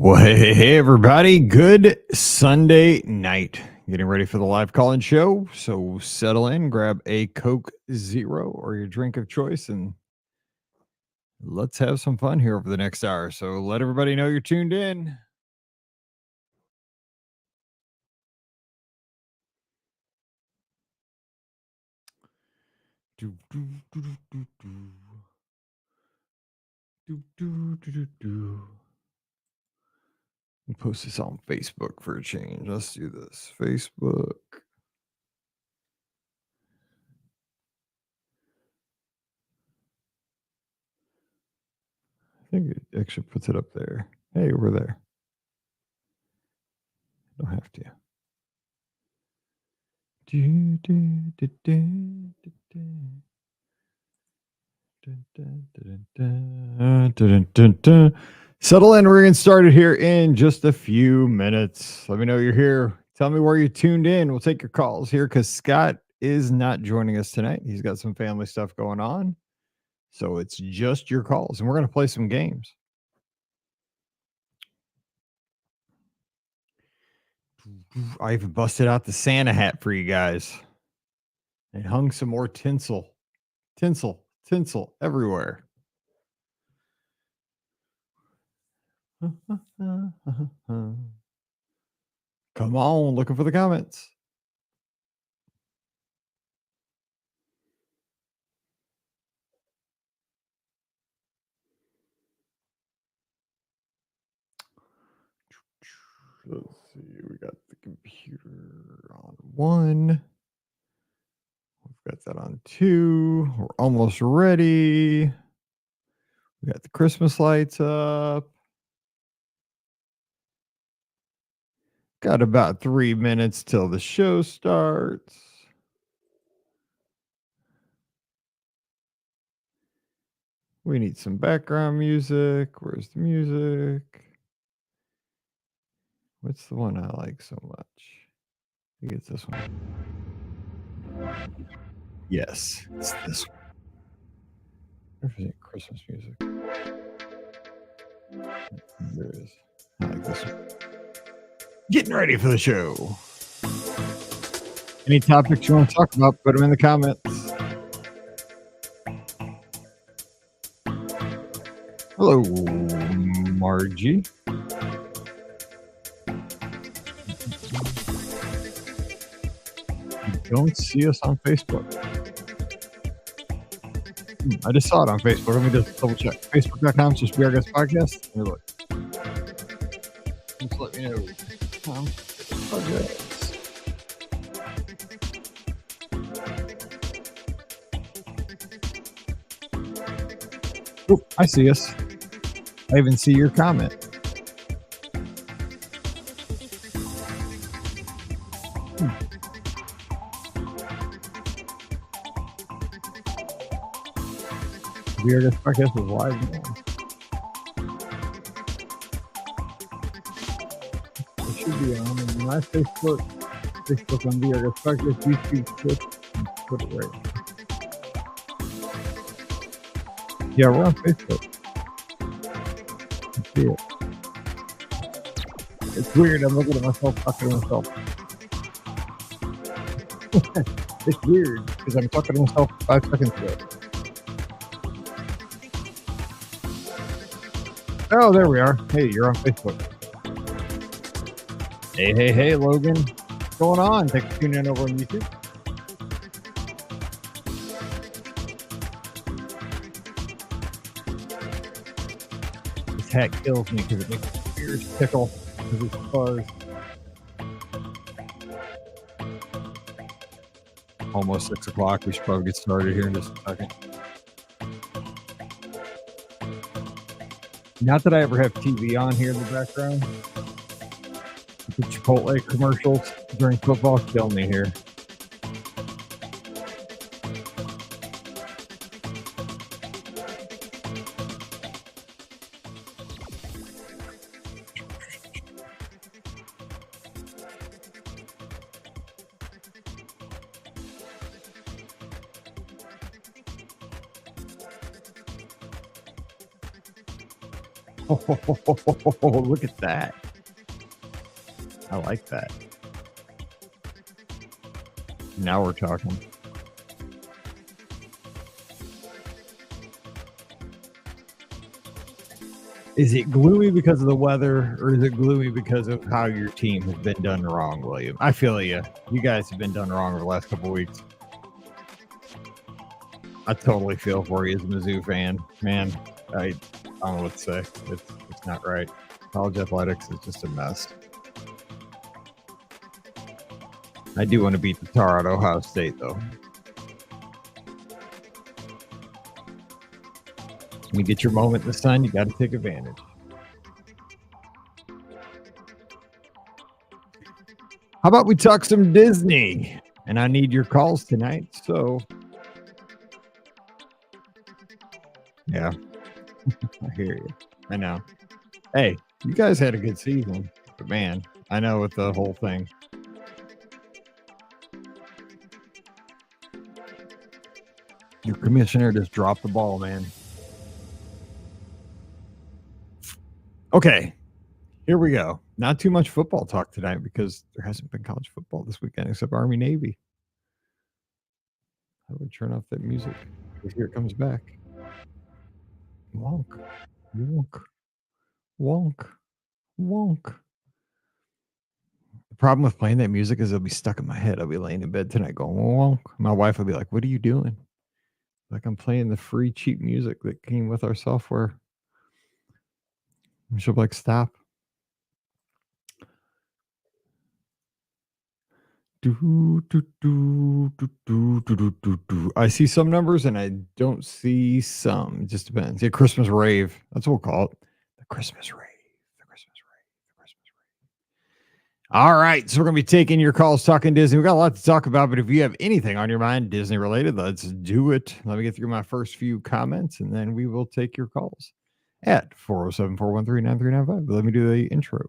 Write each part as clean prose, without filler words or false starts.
Well, hey, everybody. Good Sunday night. Getting ready for the live call-in show. So settle in, grab a Coke Zero or your drink of choice, and let's have some fun here over the next hour. So let everybody know you're tuned in. Do, do, do, do, do, do. Do, do, do, do, do. We'll post this on Facebook for a change. Let's do this. Facebook. I think it actually puts it up there. Hey, we're there. Don't have to. Do, do, do, do, do, do. Dun, dun, dun, dun, dun, dun, dun. Settle in. We're getting started here in just a few minutes. Let me know you're here. Tell me where you tuned in. We'll take your calls here because Scott is not joining us tonight. He's got some family stuff going on. So it's just your calls, and we're going to play some games. I even busted out the Santa hat for you guys and hung some more tinsel everywhere. Come on, looking for the comments. Let's see. We got the computer on 1. We've got that on 2. We're almost ready. We got the Christmas lights up. Got about 3 minutes till the show starts. We need some background music. Where's the music? What's the one I like so much? I think it's this one. Yes, it's this one. There's Christmas music. There it is. I like this one. Getting ready for the show. Any topics you want to talk about, put them in the comments. Hello, Margie. You don't see us on Facebook. I just saw it on Facebook. Let me just double check. Facebook.com/BRGuestPodcast. Let me look. Just let me know. Oh, I see us. I even see your comment. BRGuest Podcast is live now. It should be on my Facebook on BRGuest Podcast, YouTube, Twitch, and Twitter right now. Yeah, we're on Facebook. I see it. It's weird. I'm looking at myself talking to myself. It's weird because I'm talking to myself 5 seconds ago. Oh, there we are. Hey, you're on Facebook. Hey, Logan. What's going on? Thanks for tuning in over on YouTube. This hat kills me because it makes my ears tickle because it's fuzz. Almost 6 o'clock. We should probably get started here in just a second. Not that I ever have TV on here in the background. The Chipotle commercials during football kill me here. Oh, look at that. I like that. Now we're talking. Is it gloomy because of the weather, or is it gloomy because of how your team has been done wrong, William? I feel you. You guys have been done wrong over the last couple of weeks. I totally feel for you as a Mizzou fan. Man, I don't know what to say. It's not right. College athletics is just a mess. I do want to beat the tar out of Ohio State, though. When you get your moment in the sun, you got to take advantage. How about we talk some Disney? And I need your calls tonight. So, yeah, I hear you. I know. Hey, you guys had a good season, but man, I know with the whole thing. Your commissioner just dropped the ball, man. Okay, here we go. Not too much football talk tonight because there hasn't been college football this weekend except Army Navy. How do we turn off that music? Because here it comes back. Wonk, wonk, wonk, wonk. The problem with playing that music is it'll be stuck in my head. I'll be laying in bed tonight going wonk. My wife will be like, "What are you doing?" Like I'm playing the free cheap music that came with our software. And she'll be like, "Stop." I see some numbers and I don't see some. It just depends. Yeah, Christmas rave. That's what we'll call it. The Christmas rave. The Christmas rave. The Christmas rave. All right. So we're going to be taking your calls talking Disney. We got a lot to talk about, but if you have anything on your mind Disney related, let's do it. Let me get through my first few comments and then we will take your calls at 407-413-9395. Let me do the intro.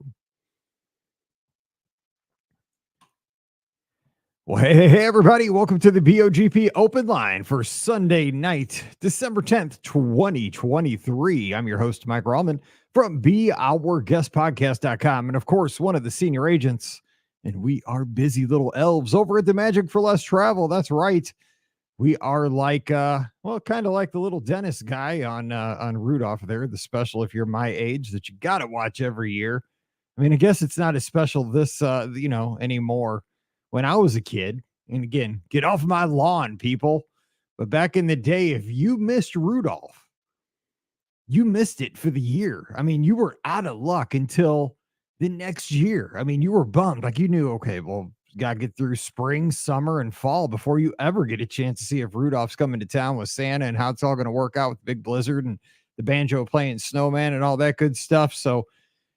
Well, hey, everybody. Welcome to the BOGP open line for Sunday night, December 10th, 2023. I'm your host, Mike Rallman from BeOurGuestPodcast.com. And of course, one of the senior agents. And we are busy little elves over at the Magic for Less Travel. That's right. We are like, kind of like the little dentist guy on Rudolph there, the special if you're my age that you got to watch every year. I mean, I guess it's not as special this, anymore. When I was a kid, and again, get off my lawn, people. But back in the day, if you missed Rudolph, you missed it for the year. I mean, you were out of luck until the next year. I mean, you were bummed. Like you knew, okay, well, got to get through spring, summer, and fall before you ever get a chance to see if Rudolph's coming to town with Santa and how it's all going to work out with the big blizzard and the banjo playing snowman and all that good stuff. So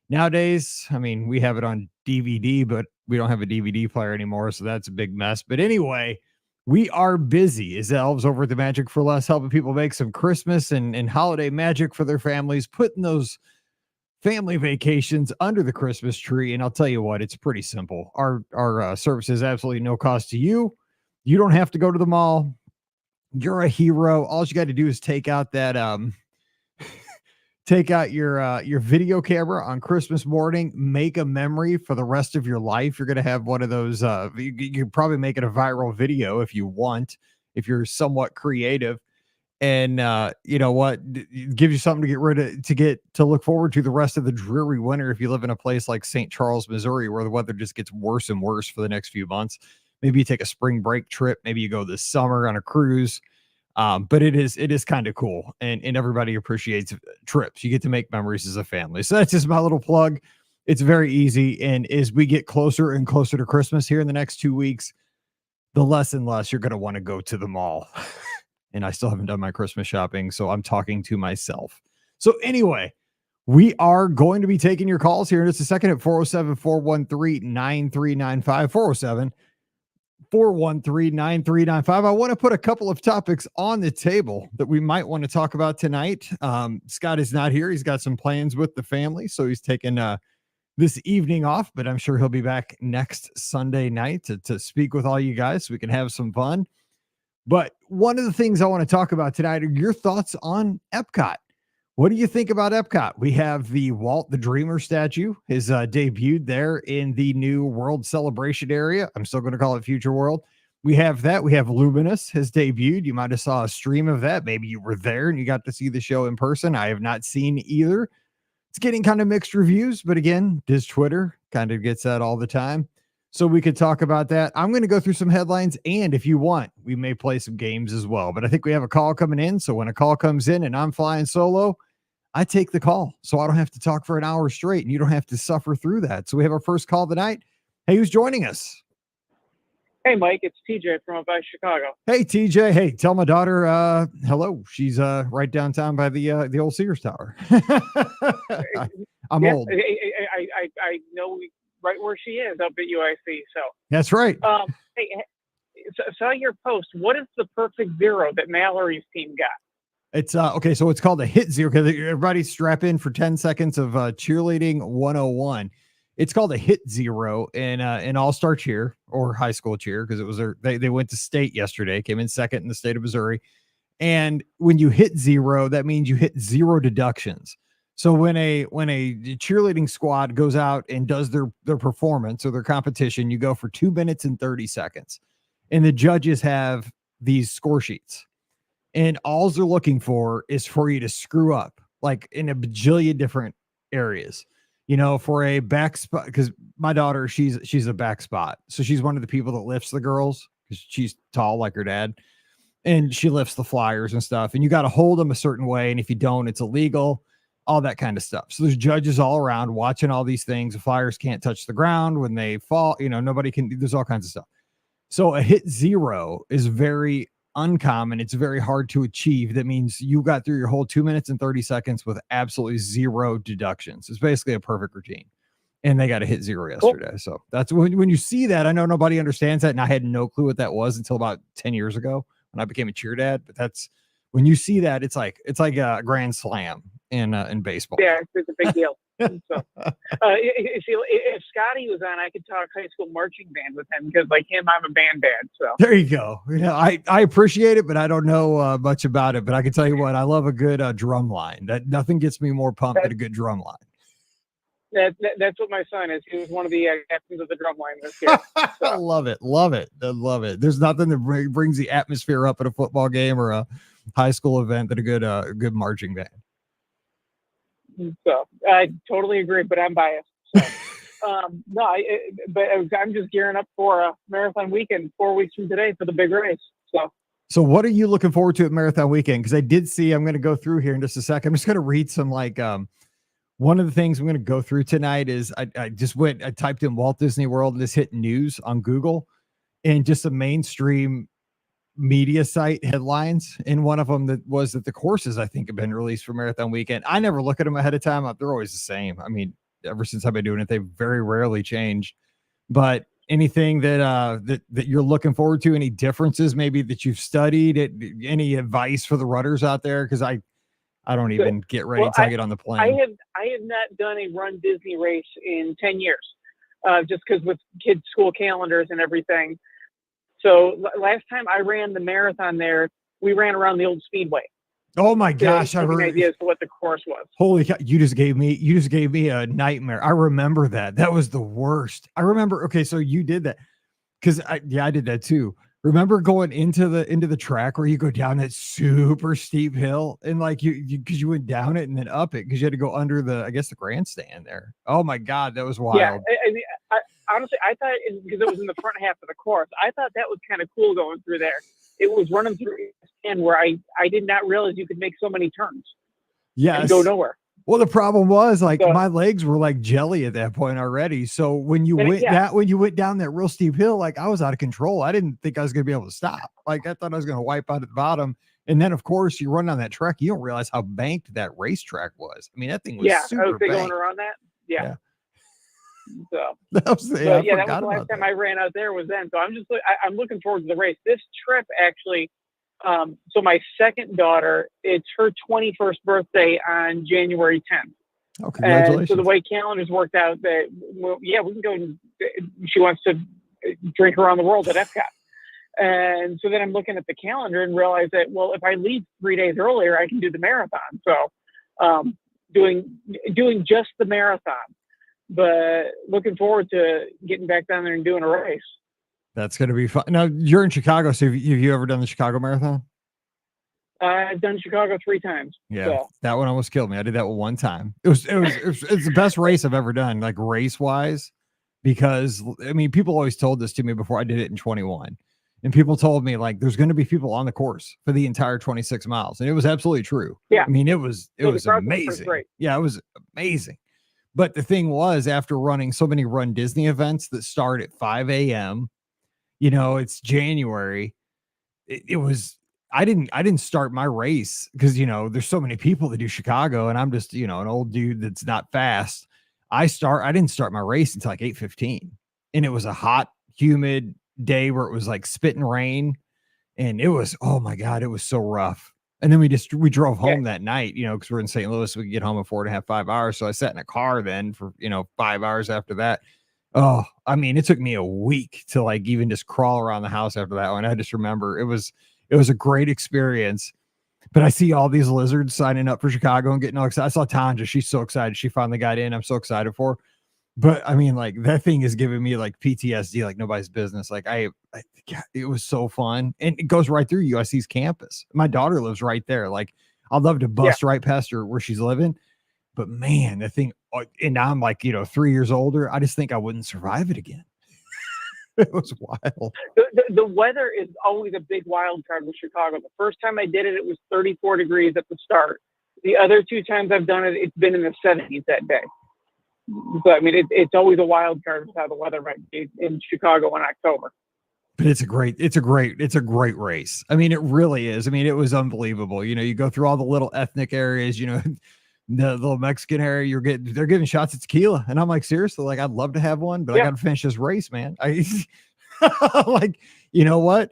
nowadays, I mean, we have it on DVD, but we don't have a DVD player anymore, so that's a big mess. But anyway, we are busy as elves over at the Magic for Less, helping people make some Christmas and holiday magic for their families, putting those family vacations under the Christmas tree. And I'll tell you what, it's pretty simple. Our service is absolutely no cost to you. You don't have to go to the mall. You're a hero. All you got to do is take out that take out your video camera on Christmas morning, make a memory for the rest of your life. You're going to have one of those, you probably make it a viral video if you want, if you're somewhat creative. And you know what, it gives you something to get rid of, to look forward to the rest of the dreary winter. If you live in a place like St. Charles, Missouri, where the weather just gets worse and worse for the next few months, maybe you take a spring break trip, maybe you go this summer on a cruise. But it is kind of cool, and everybody appreciates trips. You get to make memories as a family. So that's just my little plug. It's very easy. And as we get closer and closer to Christmas here in the next 2 weeks, the less and less you're going to want to go to the mall. And I still haven't done my Christmas shopping, so I'm talking to myself. So anyway, we are going to be taking your calls here in just a second at 407-413-9395, 413-9395. I want to put a couple of topics on the table that we might want to talk about tonight. Scott is not here. He's got some plans with the family, so he's taking this evening off, but I'm sure he'll be back next Sunday night to speak with all you guys so we can have some fun. But one of the things I want to talk about tonight are your thoughts on Epcot. What do you think about Epcot? We have the Walt the Dreamer statue has debuted there in the new World Celebration area. I'm still going to call it Future World. We have that. We have Luminous has debuted. You might have saw a stream of that. Maybe you were there and you got to see the show in person. I have not seen either. It's getting kind of mixed reviews, but again, Diz Twitter kind of gets that all the time. So we could talk about that. I'm going to go through some headlines, and if you want, we may play some games as well. But I think we have a call coming in. So when a call comes in and I'm flying solo, I take the call. So I don't have to talk for an hour straight, and you don't have to suffer through that. So we have our first call tonight. Hey, who's joining us? Hey, Mike, it's TJ from up by Chicago. Hey, TJ. Hey, tell my daughter hello. She's right downtown by the old Sears Tower. I'm old. I know right where she is up at UIC. So that's right. Hey, saw your post. What is the perfect zero that Mallory's team got? It's okay. So it's called a hit zero because everybody strap in for 10 seconds of cheerleading 101. It's called a hit zero in all-star cheer or high school cheer because it was they went to state yesterday, came in second in the state of Missouri. And when you hit zero, that means you hit zero deductions. So when a cheerleading squad goes out and does their performance or their competition, you go for 2 minutes and 30 seconds. And the judges have these score sheets. And all they're looking for is for you to screw up like in a bajillion different areas. You know, for a back spot, because my daughter, she's a back spot. So she's one of the people that lifts the girls because she's tall like her dad. And she lifts the flyers and stuff. And you got to hold them a certain way. And if you don't, it's illegal, all that kind of stuff. So there's judges all around watching all these things. The flyers can't touch the ground when they fall. You know, nobody can, there's all kinds of stuff. So a hit zero is very uncommon. It's very hard to achieve. That means you got through your whole 2 minutes and 30 seconds with absolutely zero deductions. It's basically a perfect routine. And they got a hit zero yesterday. Cool. So that's when you see that. I know nobody understands that. And I had no clue what that was until about 10 years ago when I became a cheer dad. But that's when you see that, it's like a grand slam in baseball. Yeah, it's a big deal. So, if Scotty was on, I could talk high school marching band with him because, like him, I'm a band dad. So there you go. Yeah, I appreciate it, but I don't know much about it. But I can tell you what, I love a good drum line. That nothing gets me more pumped than a good drum line. That's what my son is. He was one of the captains of the drum line this year. So. I love it. I love it. There's nothing that brings the atmosphere up at a football game or a high school event than a good marching band. So I totally agree, but I'm biased. So, I'm just gearing up for a marathon weekend 4 weeks from today for the big race. So what are you looking forward to at marathon weekend? Because I did see, I'm going to go through here in just a second. I'm just going to read some one of the things I'm going to go through tonight is I typed in Walt Disney World and this hit news on Google and just a mainstream media site headlines. And one of them that the courses I think have been released for marathon weekend. I never look at them ahead of time. They're always the same. I mean, ever since I've been doing it, they very rarely change. But anything that you're looking forward to, any differences maybe that you've studied, any advice for the runners out there? Because I don't even get ready until I get on the plane. I have not done a Run Disney race in 10 years, just because with kids' school calendars and everything. So last time I ran the marathon there, we ran around the old Speedway. Oh my gosh! I heard ideas for what the course was. Holy cow! You just gave me a nightmare. I remember that. That was the worst. I remember. Okay, so you did that because I did that too. Remember going into the track where you go down that super steep hill and like because you went down it and then up it because you had to go under the grandstand there. Oh my God, that was wild. Yeah, honestly, I thought because it was in the front half of the course, I thought that was kind of cool going through there. It was running through and where I did not realize you could make so many turns. Yes. And go nowhere. Well, the problem was my legs were like jelly at that point already. So when you went down that real steep hill, like I was out of control. I didn't think I was going to be able to stop. Like I thought I was going to wipe out at the bottom. And then of course you run on that track. You don't realize how banked that racetrack was. I mean, that thing was super banked. Going around that. Yeah. So that was the last time I ran out there was then. So I'm looking forward to the race. This trip actually. So my second daughter, it's her 21st birthday on January 10th. Oh, congratulations. And so the way calendars worked out that, we can go and she wants to drink around the world at Epcot. And so then I'm looking at the calendar and realize that, well, if I leave 3 days earlier, I can do the marathon. So doing just the marathon. But looking forward to getting back down there and doing a race. That's going to be fun. Now you're in Chicago, so have you ever done the Chicago Marathon? I've done Chicago 3 times. Yeah, so. that one almost killed me. I did that one time. It's the best race I've ever done, like race wise, because I mean, people always told this to me before I did it in 21, and people told me like there's going to be people on the course for the entire 26 miles, and it was absolutely true. Yeah, I mean, it was amazing. Yeah, it was amazing. But the thing was, after running so many Run Disney events that start at 5 a.m., it's January. It was I didn't start my race because there's so many people that do Chicago, and I'm just an old dude that's not fast. I didn't start my race until like 8:15, and it was a hot, humid day where it was like spitting rain, and it was, oh my god, it was so rough. And then we drove home that night, because we're in St. Louis. We could get home in 4.5, 5 hours. So I sat in a car then for 5 hours after that. Oh, I mean, it took me a week to like even just crawl around the house after that one. I just remember it was a great experience. But I see all these lizards signing up for Chicago and getting all excited. I saw Tanja. She's so excited. She finally got in. I'm so excited for her. But I mean, like that thing is giving me like PTSD, like nobody's business. Like it was so fun, and it goes right through USC's campus. My daughter lives right there. Like I'd love to bust right past her where she's living, but man, the thing. And now I'm like 3 years older. I just think I wouldn't survive it again. It was wild. The weather is always a big wild card with Chicago. The first time I did it, it was 34 degrees at the start. The other 2 times I've done it, it's been in the 70s that day. So I mean, it's always a wild card with how the weather might be in Chicago in October. But it's a great race. I mean, it really is. I mean, it was unbelievable. You go through all the little ethnic areas. The little Mexican area. They're giving shots at tequila, and I'm like, seriously, like I'd love to have one, but I got to finish this race, man. Like, you know what?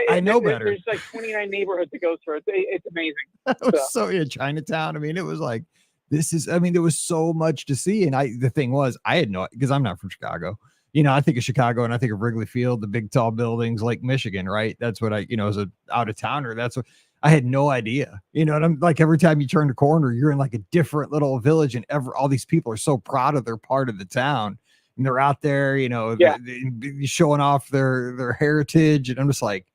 I know better. There's like 29 neighborhoods to go through. It's amazing. It was so Chinatown. I mean, it was like. There was so much to see. And the thing was, I had because I'm not from Chicago. I think of Chicago and I think of Wrigley Field, the big tall buildings, Lake Michigan, right? That's what as a out of towner, that's what I had no idea. And I'm like, every time you turn the corner, you're in like a different little village, and all these people are so proud of their part of the town. And they're out there, showing off their heritage. And I'm just like,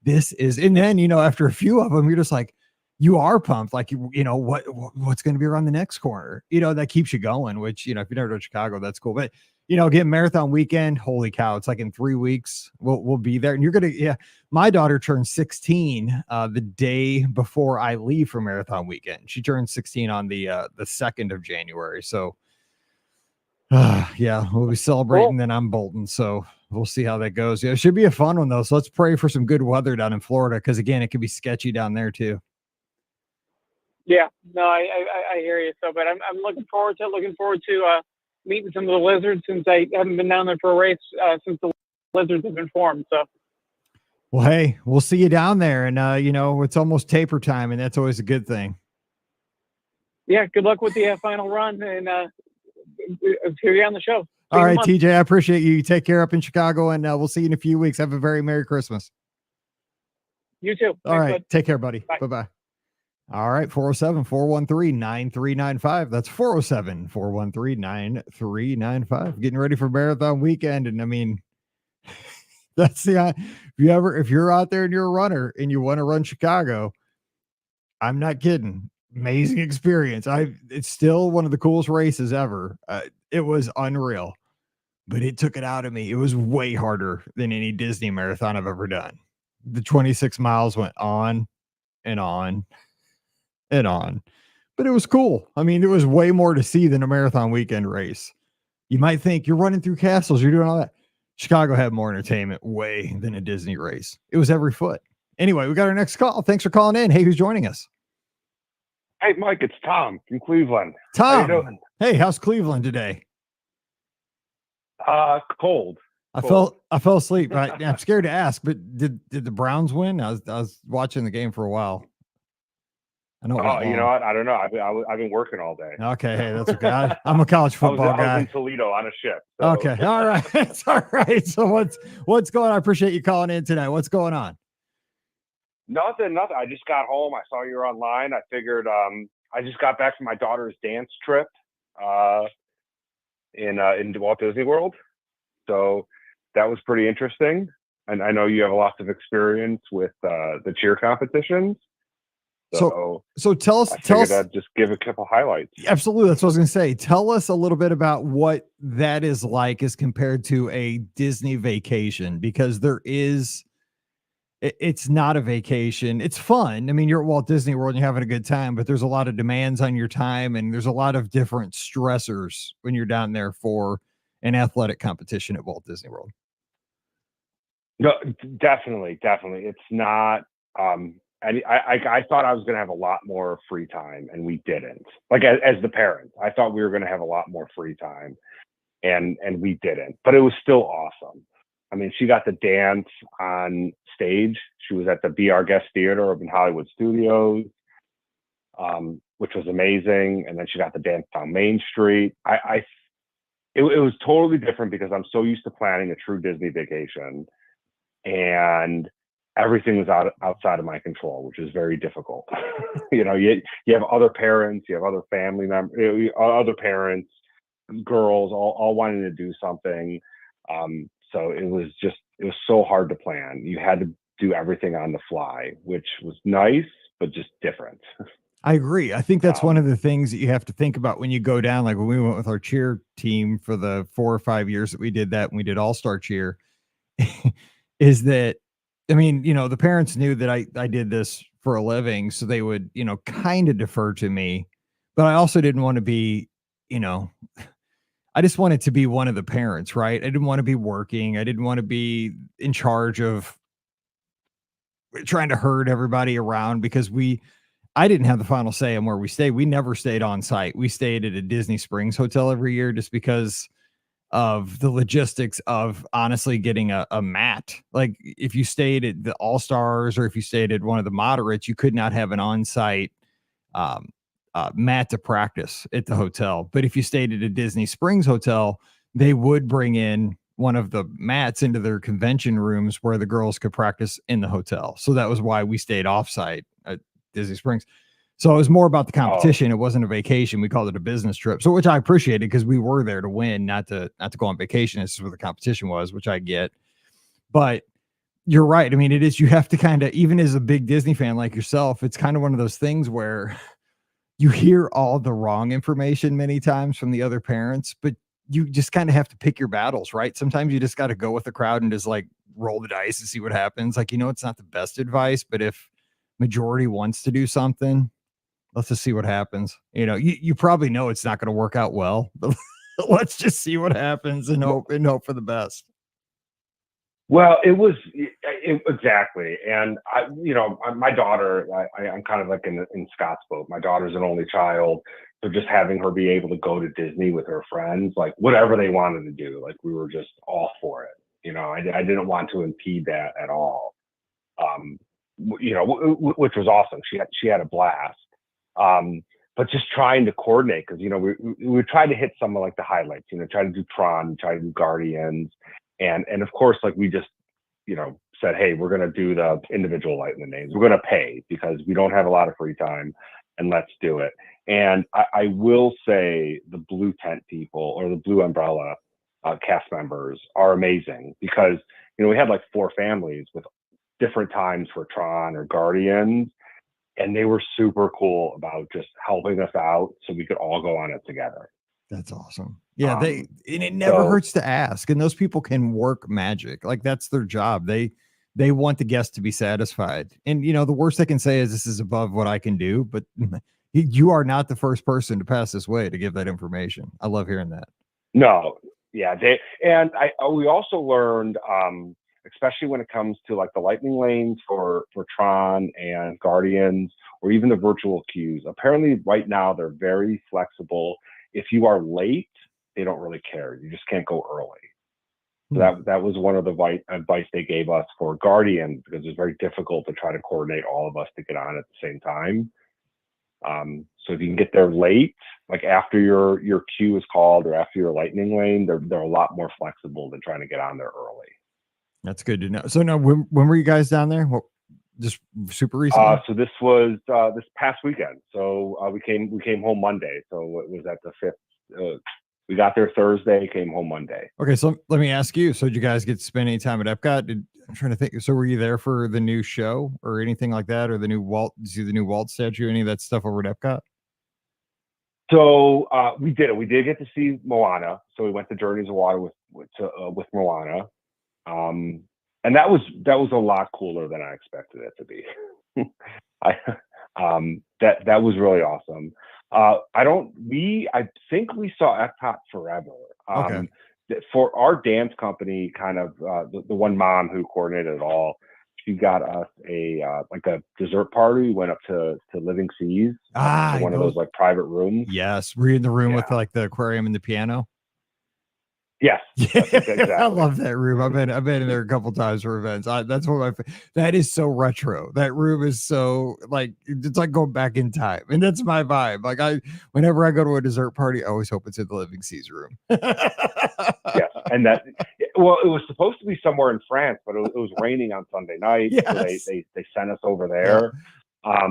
this is, and then, after a few of them, you're just like, you are pumped, like what's going to be around the next corner, that keeps you going, which if you never go to Chicago, that's cool. But again, marathon weekend, holy cow, it's like in 3 weeks we'll be there. And you're gonna, my daughter turned 16 the day before I leave for marathon weekend. She turned 16 on the 2nd of January. So we'll be celebrating. Cool. Then I'm bolting, so we'll see how that goes. It should be a fun one though, so let's pray for some good weather down in Florida, because again, it can be sketchy down there too. Yeah, no, I hear you. So, but I'm looking forward to meeting some of the lizards, since I haven't been down there for a race since the lizards have been formed. So, well, hey, we'll see you down there, and it's almost taper time, and that's always a good thing. Yeah, good luck with the final run, and hear you on the show. All right, TJ, I appreciate you. You take care up in Chicago, and we'll see you in a few weeks. Have a very Merry Christmas. You too. All right, bud. Take care, buddy. Bye-bye. All right, 407-413-9395. That's 407-413-9395. Getting ready for marathon weekend. And I mean, that's if you're out there and you're a runner and you want to run Chicago, I'm not kidding. Amazing experience. It's still one of the coolest races ever. It was unreal, but it took it out of me. It was way harder than any Disney marathon I've ever done. The 26 miles went on and on and on, but it was cool. I mean, it was way more to see than a marathon weekend race. You might think you're running through castles, you're doing all that. Chicago had more entertainment way than a Disney race. It was every foot. Anyway, we got our next call. Thanks for calling in. Hey, who's joining us? Hey, Mike, it's Tom from Cleveland. Tom, how you doing? Hey, how's Cleveland today? Cold. I fell asleep. I'm scared to ask, but did the Browns win? I was watching the game for a while. I know. You know what? I don't know. I've been working all day. Okay, hey, that's okay. I'm a college football guy. I was in Toledo on a ship. So. Okay, all right, it's all right. So what's going on? I appreciate you calling in tonight. What's going on? Nothing. I just got home. I saw you were online. I figured I just got back from my daughter's dance trip in Walt Disney World, so that was pretty interesting. And I know you have lots of experience with the cheer competitions. So tell us, I'd just give a couple highlights. Absolutely. That's what I was going to say. Tell us a little bit about what that is like as compared to a Disney vacation, because it's not a vacation. It's fun. I mean, you're at Walt Disney World and you're having a good time, but there's a lot of demands on your time and there's a lot of different stressors when you're down there for an athletic competition at Walt Disney World. No, definitely. It's not, and I thought I was going to have a lot more free time, and we didn't. Like as the parent, I thought we were going to have a lot more free time, and we didn't. But it was still awesome. I mean, she got to dance on stage. She was at the Be Our Guest Theater up in Hollywood Studios, which was amazing. And then she got to dance on Main Street. It was totally different because I'm so used to planning a true Disney vacation, and everything was outside of my control, which is very difficult. You have other parents, you have other family members, other parents, girls, all wanting to do something. So it was so hard to plan. You had to do everything on the fly, which was nice, but just different. I agree. I think that's one of the things that you have to think about when you go down. Like when we went with our cheer team for the 4 or 5 years that we did that, and we did all-star cheer, is that, I mean, the parents knew that I did this for a living, so they would, kind of defer to me, but I also didn't want to be, I just wanted to be one of the parents, right? I didn't want to be working. I didn't want to be in charge of trying to herd everybody around, because I didn't have the final say on where we stayed. We never stayed on site. We stayed at a Disney Springs hotel every year just because of the logistics of honestly getting a mat. Like if you stayed at the All-Stars or if you stayed at one of the moderates, you could not have an on-site mat to practice at the hotel. But if you stayed at a Disney Springs hotel, they would bring in one of the mats into their convention rooms where the girls could practice in the hotel. So that was why we stayed off-site at Disney Springs. So it was more about the competition. It wasn't a vacation. We called it a business trip. So, which I appreciated, because we were there to win, not to go on vacation. This is where the competition was, which I get. But you're right. I mean, it is, you have to kind of, even as a big Disney fan like yourself, it's kind of one of those things where you hear all the wrong information many times from the other parents, but you just kind of have to pick your battles, right? Sometimes you just got to go with the crowd and just like roll the dice and see what happens. Like, it's not the best advice, but if majority wants to do something, let's just see what happens. You probably know it's not going to work out well, but let's just see what happens and hope for the best. Well, it was exactly. And my daughter, I'm kind of like in Scott's boat. My daughter's an only child. So just having her be able to go to Disney with her friends, like whatever they wanted to do, like we were just all for it. I didn't want to impede that at all. Which was awesome. She had a blast. But just trying to coordinate, because we tried to hit some of like the highlights, try to do Tron, try to do Guardians, and of course, like we just said, hey, we're going to do the individual lightning names. We're going to pay because we don't have a lot of free time, and let's do it. And I will say the Blue Tent people, or the Blue Umbrella cast members, are amazing, because we had like 4 families with different times for Tron or Guardians. And they were super cool about just helping us out so we could all go on it together. That's awesome. Yeah, and it never hurts to ask. And those people can work magic. Like that's their job. They want the guests to be satisfied. And the worst they can say is this is above what I can do. But you are not the first person to pass this way to give that information. I love hearing that. No, yeah, we also learned, especially when it comes to like the lightning lanes for Tron and Guardians, or even the virtual queues. Apparently right now they're very flexible. If you are late, they don't really care. You just can't go early. So that was one of the advice they gave us for Guardians, because it's very difficult to try to coordinate all of us to get on at the same time. So if you can get there late, like after your queue is called or after your lightning lane, they're a lot more flexible than trying to get on there early. That's good to know. So now, when were you guys down there? just super recently? So this was this past weekend. So we came home Monday. So it was at the 5th. We got there Thursday, came home Monday. Okay, so let me ask you. So did you guys get to spend any time at Epcot? I'm trying to think. So were you there for the new show or anything like that, or the new Walt? Did you see the new Walt statue? Any of that stuff over at Epcot? So we did it. We did get to see Moana. So we went to Journeys of Water with Moana, and that was a lot cooler than I expected it to be. That was really awesome. I think we saw Epcot Forever. Okay. For our dance company, kind of the one mom who coordinated it all, she got us a dessert party. We went up to Living Seas, to one of those like private rooms. Yes, were you in the room with Yeah. like the aquarium and the piano? Yes, exactly. I love that room. I've been in there a couple times for events. That's one of that is so retro. That room is so like it's like going back in time, and that's my vibe. Like whenever I go to a dessert party, I always hope it's in the Living Seas room. Yes, and it was supposed to be somewhere in France, but it was raining on Sunday night, so they sent us over there. Yeah.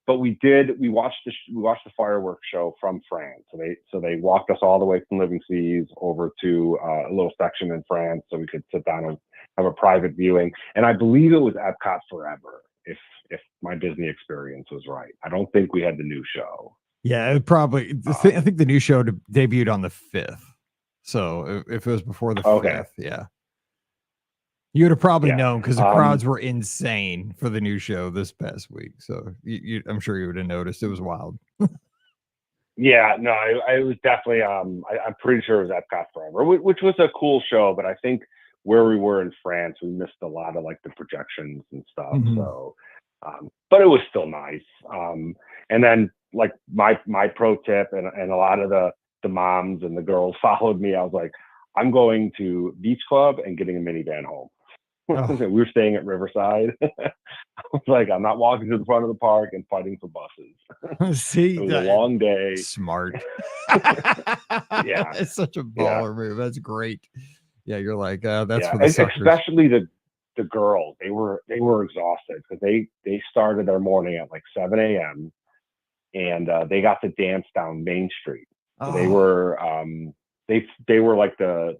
But we watched the fireworks show from France. So they walked us all the way from Living Seas over to a little section in France, so we could sit down and have a private viewing. And I believe it was Epcot Forever, if my Disney experience was right. I don't think we had the new show. Yeah, it probably. I think the new show debuted on the 5th. So if it was before the 5th, yeah. You would have probably known because the crowds were insane for the new show this past week. So I'm sure you would have noticed. It was wild. Yeah, no, it was definitely. I'm pretty sure it was Epcot Forever, which was a cool show. But I think where we were in France, we missed a lot of like the projections and stuff. Mm-hmm. So, but it was still nice. And then like my pro tip, and a lot of the moms and the girls followed me. I was like, I'm going to Beach Club and getting a minivan home. Oh. We were staying at Riverside. I was like, I'm not walking to the front of the park and fighting for buses. See, it was a long day. Smart. Yeah, it's such a baller move. That's great. Yeah, you're like, that's for the suckers. Especially the girls. They were exhausted because they started their morning at like 7 a.m. and they got to dance down Main Street. So they were they were like the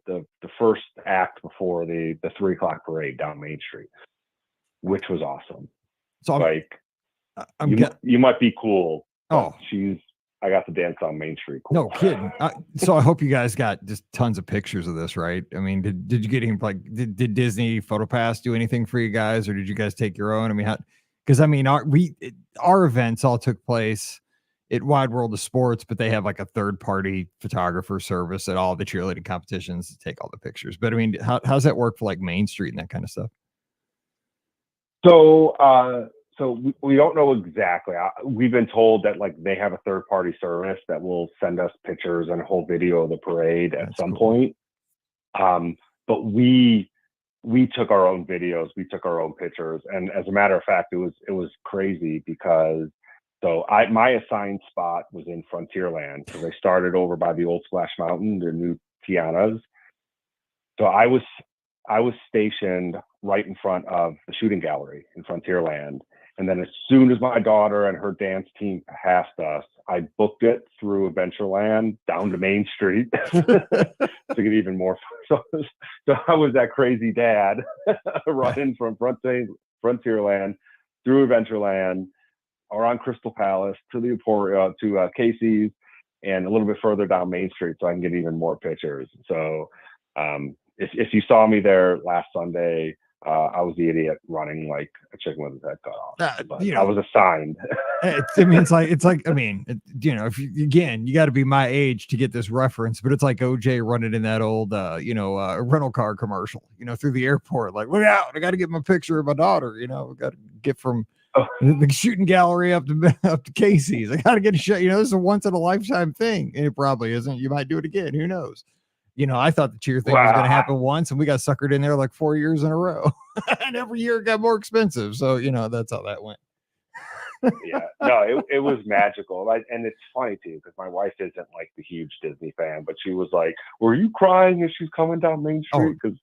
first act before the 3 o'clock parade down Main Street, which was awesome. So you might be cool. Oh, I got to dance on Main Street. Cool. No kidding. So I hope you guys got just tons of pictures of this, right? I mean, did you get any did Disney PhotoPass do anything for you guys, or did you guys take your own? I mean, because I mean, our events all took place at Wide World of Sports, but they have like a third-party photographer service at all the cheerleading competitions to take all the pictures. But I mean, how's that work for like Main Street and that kind of stuff? So we don't know exactly. We've been told that like they have a third-party service that will send us pictures and a whole video of the parade at some point. But we took our own videos, we took our own pictures, and as a matter of fact, it was crazy because. So my assigned spot was in Frontierland because I started over by the old Splash Mountain, the new Tiana's. So I was stationed right in front of the shooting gallery in Frontierland. And then as soon as my daughter and her dance team passed us, I booked it through Adventureland down to Main Street to get even more fun. So I was that crazy dad running from Frontierland through Adventureland, around Crystal Palace to the Emporia, to Casey's, and a little bit further down Main Street so I can get even more pictures. So if you saw me there last Sunday, I was the idiot running like a chicken with his head cut off. But I was assigned. it's like if you got to be my age to get this reference, but it's like OJ running in that old rental car commercial, through the airport, like, look out, I got to get my picture of my daughter, got to get from the shooting gallery up to Casey's. I got to get a shot. This is a once in a lifetime thing, and it probably isn't. You might do it again. Who knows? I thought the cheer thing was going to happen once, and we got suckered in there like 4 years in a row, and every year it got more expensive. So that's how that went. Yeah, no, it was magical, and it's funny too because my wife isn't like the huge Disney fan, but she was like, "Were you crying as she's coming down Main Street?" Because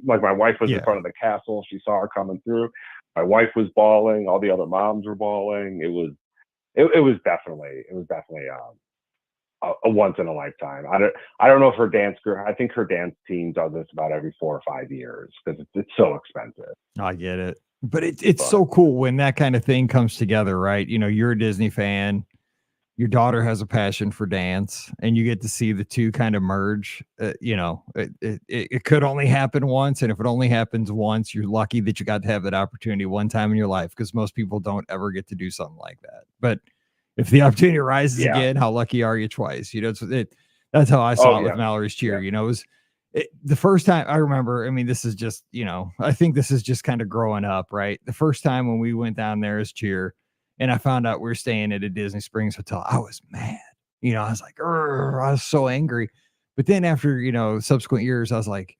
my wife was in front of the castle, she saw her coming through. My wife was bawling. All the other moms were bawling. It was definitely a once in a lifetime. I don't know if her dance group. I think her dance team does this about every 4 or 5 years because it's so expensive. I get it, but it's so cool when that kind of thing comes together, right? You know, you're a Disney fan, your daughter has a passion for dance, and you get to see the two kind of merge. You know, it could only happen once, and if it only happens once, you're lucky that you got to have that opportunity one time in your life, because most people don't ever get to do something like that. But if the opportunity arises again, how lucky are you twice? You know, that's how I saw it with Mallory's cheer. You know, it was the first time I remember. I mean, this is just, you know, I think this is just kind of growing up, right? The first time when we went down there as cheer, and I found out we were staying at a Disney Springs hotel, I was mad. You know, I was like, I was so angry. But then after, you know, subsequent years, I was like,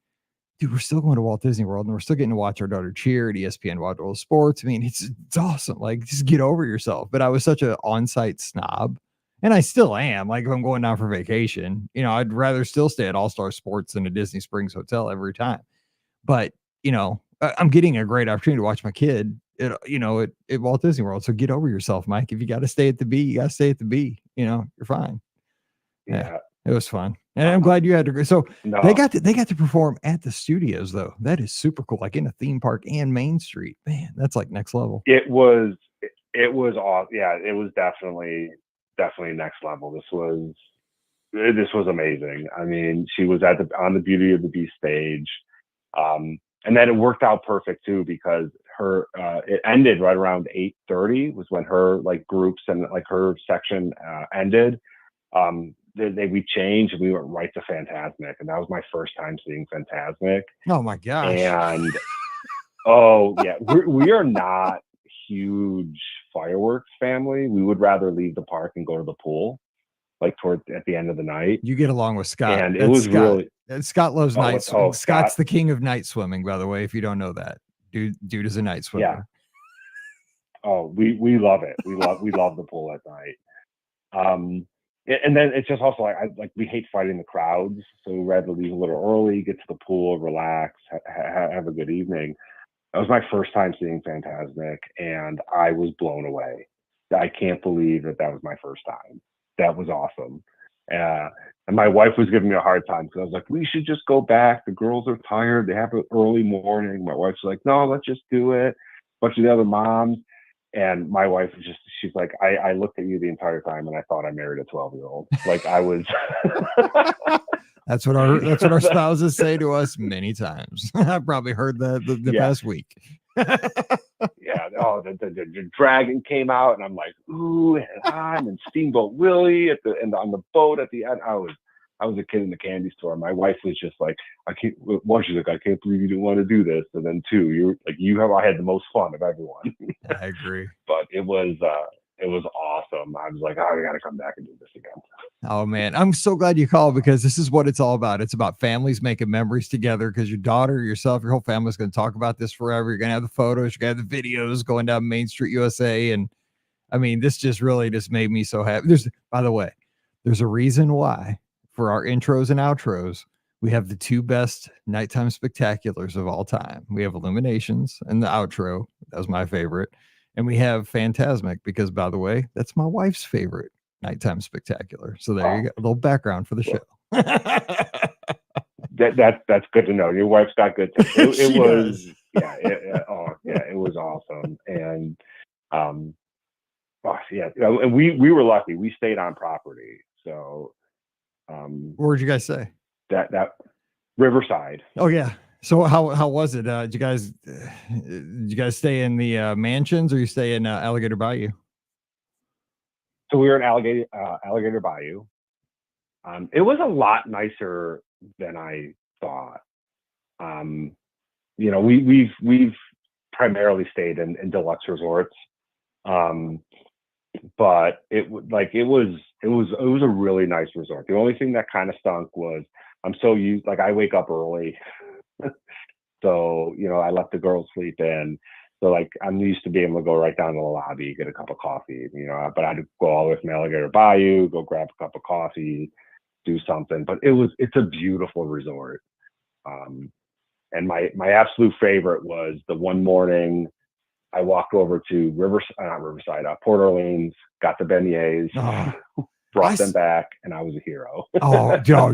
dude, we're still going to Walt Disney World and we're still getting to watch our daughter cheer at ESPN Wild World Sports. I mean, it's awesome. Like, just get over yourself. But I was such an on-site snob, and I still am. Like, if I'm going down for vacation, you know, I'd rather still stay at All-Star Sports than a Disney Springs hotel every time. But, you know, I'm getting a great opportunity to watch my kid at, you know, at Walt Disney World. So get over yourself, Mike. If you got to stay at the B, you got to stay at the B. You know, you're fine. Yeah. It was fun, and I'm glad you had to go. So they got to perform at the studios, though. That is super cool. Like in a theme park and Main Street, man. That's like next level. It was awesome. Yeah, it was definitely next level. This was amazing. I mean, she was on the Beauty of the Beast stage, and then it worked out perfect too, because her it ended right around 8:30 was when her like groups and like her section ended. We changed and we went right to Fantasmic, and that was my first time seeing Fantasmic. Oh my gosh! And oh yeah, we are not huge fireworks family. We would rather leave the park and go to the pool, like at the end of the night. You get along with Scott, and it was Scott. really Scott loves night swimming. Scott's Scott. the king of night swimming, by the way. If you don't know that, dude is a night swimmer. Yeah. Oh, we love it. We love the pool at night. And then it's just also like we hate fighting the crowds, so we'd rather leave a little early, get to the pool, relax, have a good evening. That was my first time seeing Fantasmic, and I was blown away. I can't believe that was my first time. That was awesome. And my wife was giving me a hard time because I was like, we should just go back. The girls are tired. They have an early morning. My wife's like, no, let's just do it. A bunch of the other moms. And my wife is she's like, I looked at you the entire time and I thought I married a 12-year-old. Like I was. That's what our spouses say to us many times. I've probably heard that the past week. Yeah. Oh, the dragon came out and I'm like, ooh, and Steamboat Willie on the boat at the end. I was a kid in the candy store. My wife was just like, she's like, I can't believe you didn't want to do this. And then two, I had the most fun of everyone. I agree. But it was awesome. I was like, oh, I got to come back and do this again. Oh man, I'm so glad you called, because this is what it's all about. It's about families making memories together, because your daughter, yourself, your whole family is going to talk about this forever. You're going to have the photos, you're going to have the videos going down Main Street USA. And I mean, this just made me so happy. By the way, there's a reason why for our intros and outros, we have the two best nighttime spectaculars of all time. We have Illuminations and the outro. That was my favorite. And we have Fantasmic, because, by the way, that's my wife's favorite nighttime spectacular. So there you go. A little background for the show. That's good to know. Your wife's got good taste. It was, it was awesome. And, and we were lucky. We stayed on property. So, where'd you guys stay? That Riverside. Oh yeah. So how was it? Did you guys stay in the mansions, or you stay in Alligator Bayou? So we were in Alligator Bayou. It was a lot nicer than I thought. We've primarily stayed in deluxe resorts, but it was a really nice resort. The only thing that kind of stunk was I'm so used, like I wake up early, so I let the girls sleep in. So like I'm used to being able to go right down to the lobby, get a cup of coffee, but I had to go all the way from Alligator Bayou, go grab a cup of coffee, do something. But it's a beautiful resort. And my absolute favorite was the one morning I walked over to Port Orleans, got the beignets, brought them back, and I was a hero.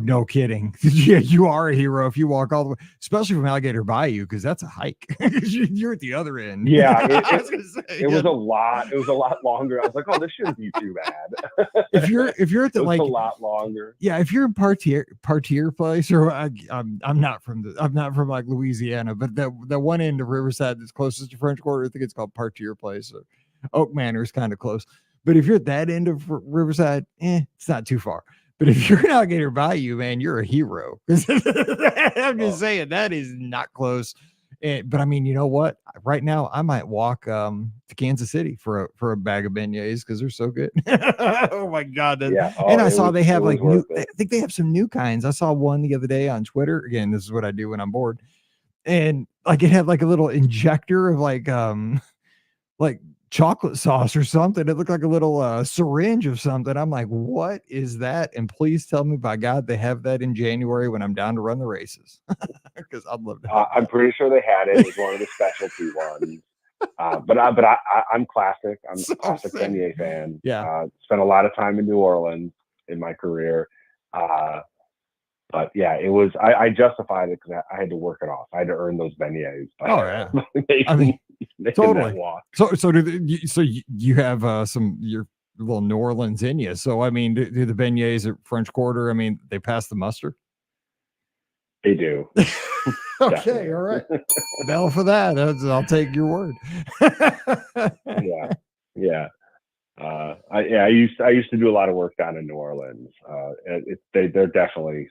No kidding. Yeah, you are a hero if you walk all the way, especially from Alligator Bayou, because that's a hike. You're at the other end. Yeah, it was a lot. It was a lot longer. I was like, oh, this shouldn't be too bad. if you're at the a lot longer. Yeah, if you're in Partier place, or I'm not from like Louisiana, but the one end of Riverside that's closest to French Quarter, I think it's called Partier Place. Or Oak Manor is kind of close. But if you're at that end of Riverside, it's not too far. But if you're in Alligator Bayou, man, you're a hero. I'm just saying that is not close. But I mean, you know what? Right now, I might walk to Kansas City for a bag of beignets because they're so good. Oh my God! And I saw they have like new. I think they have some new kinds. I saw one the other day on Twitter. Again, this is what I do when I'm bored. And like it had like a little injector of like chocolate sauce or something. It looked like a little syringe of something. I'm like, what is that? And please tell me, by God, they have that in January when I'm down to run the races. Because I'd love to. I'm pretty sure they had it. It was one of the specialty ones. But I'm classic. I'm a classic beignet fan. Yeah. Spent a lot of time in New Orleans in my career. But yeah, it was. I justified it because I had to work it off. I had to earn those beignets. I mean, totally. Walk. So you have some your little New Orleans in you. So I mean, do the beignets at French Quarter? I mean, they pass the muster. They do. Okay, all right. Bell for that. I'll take your word. Yeah. I used to do a lot of work down in New Orleans. They definitely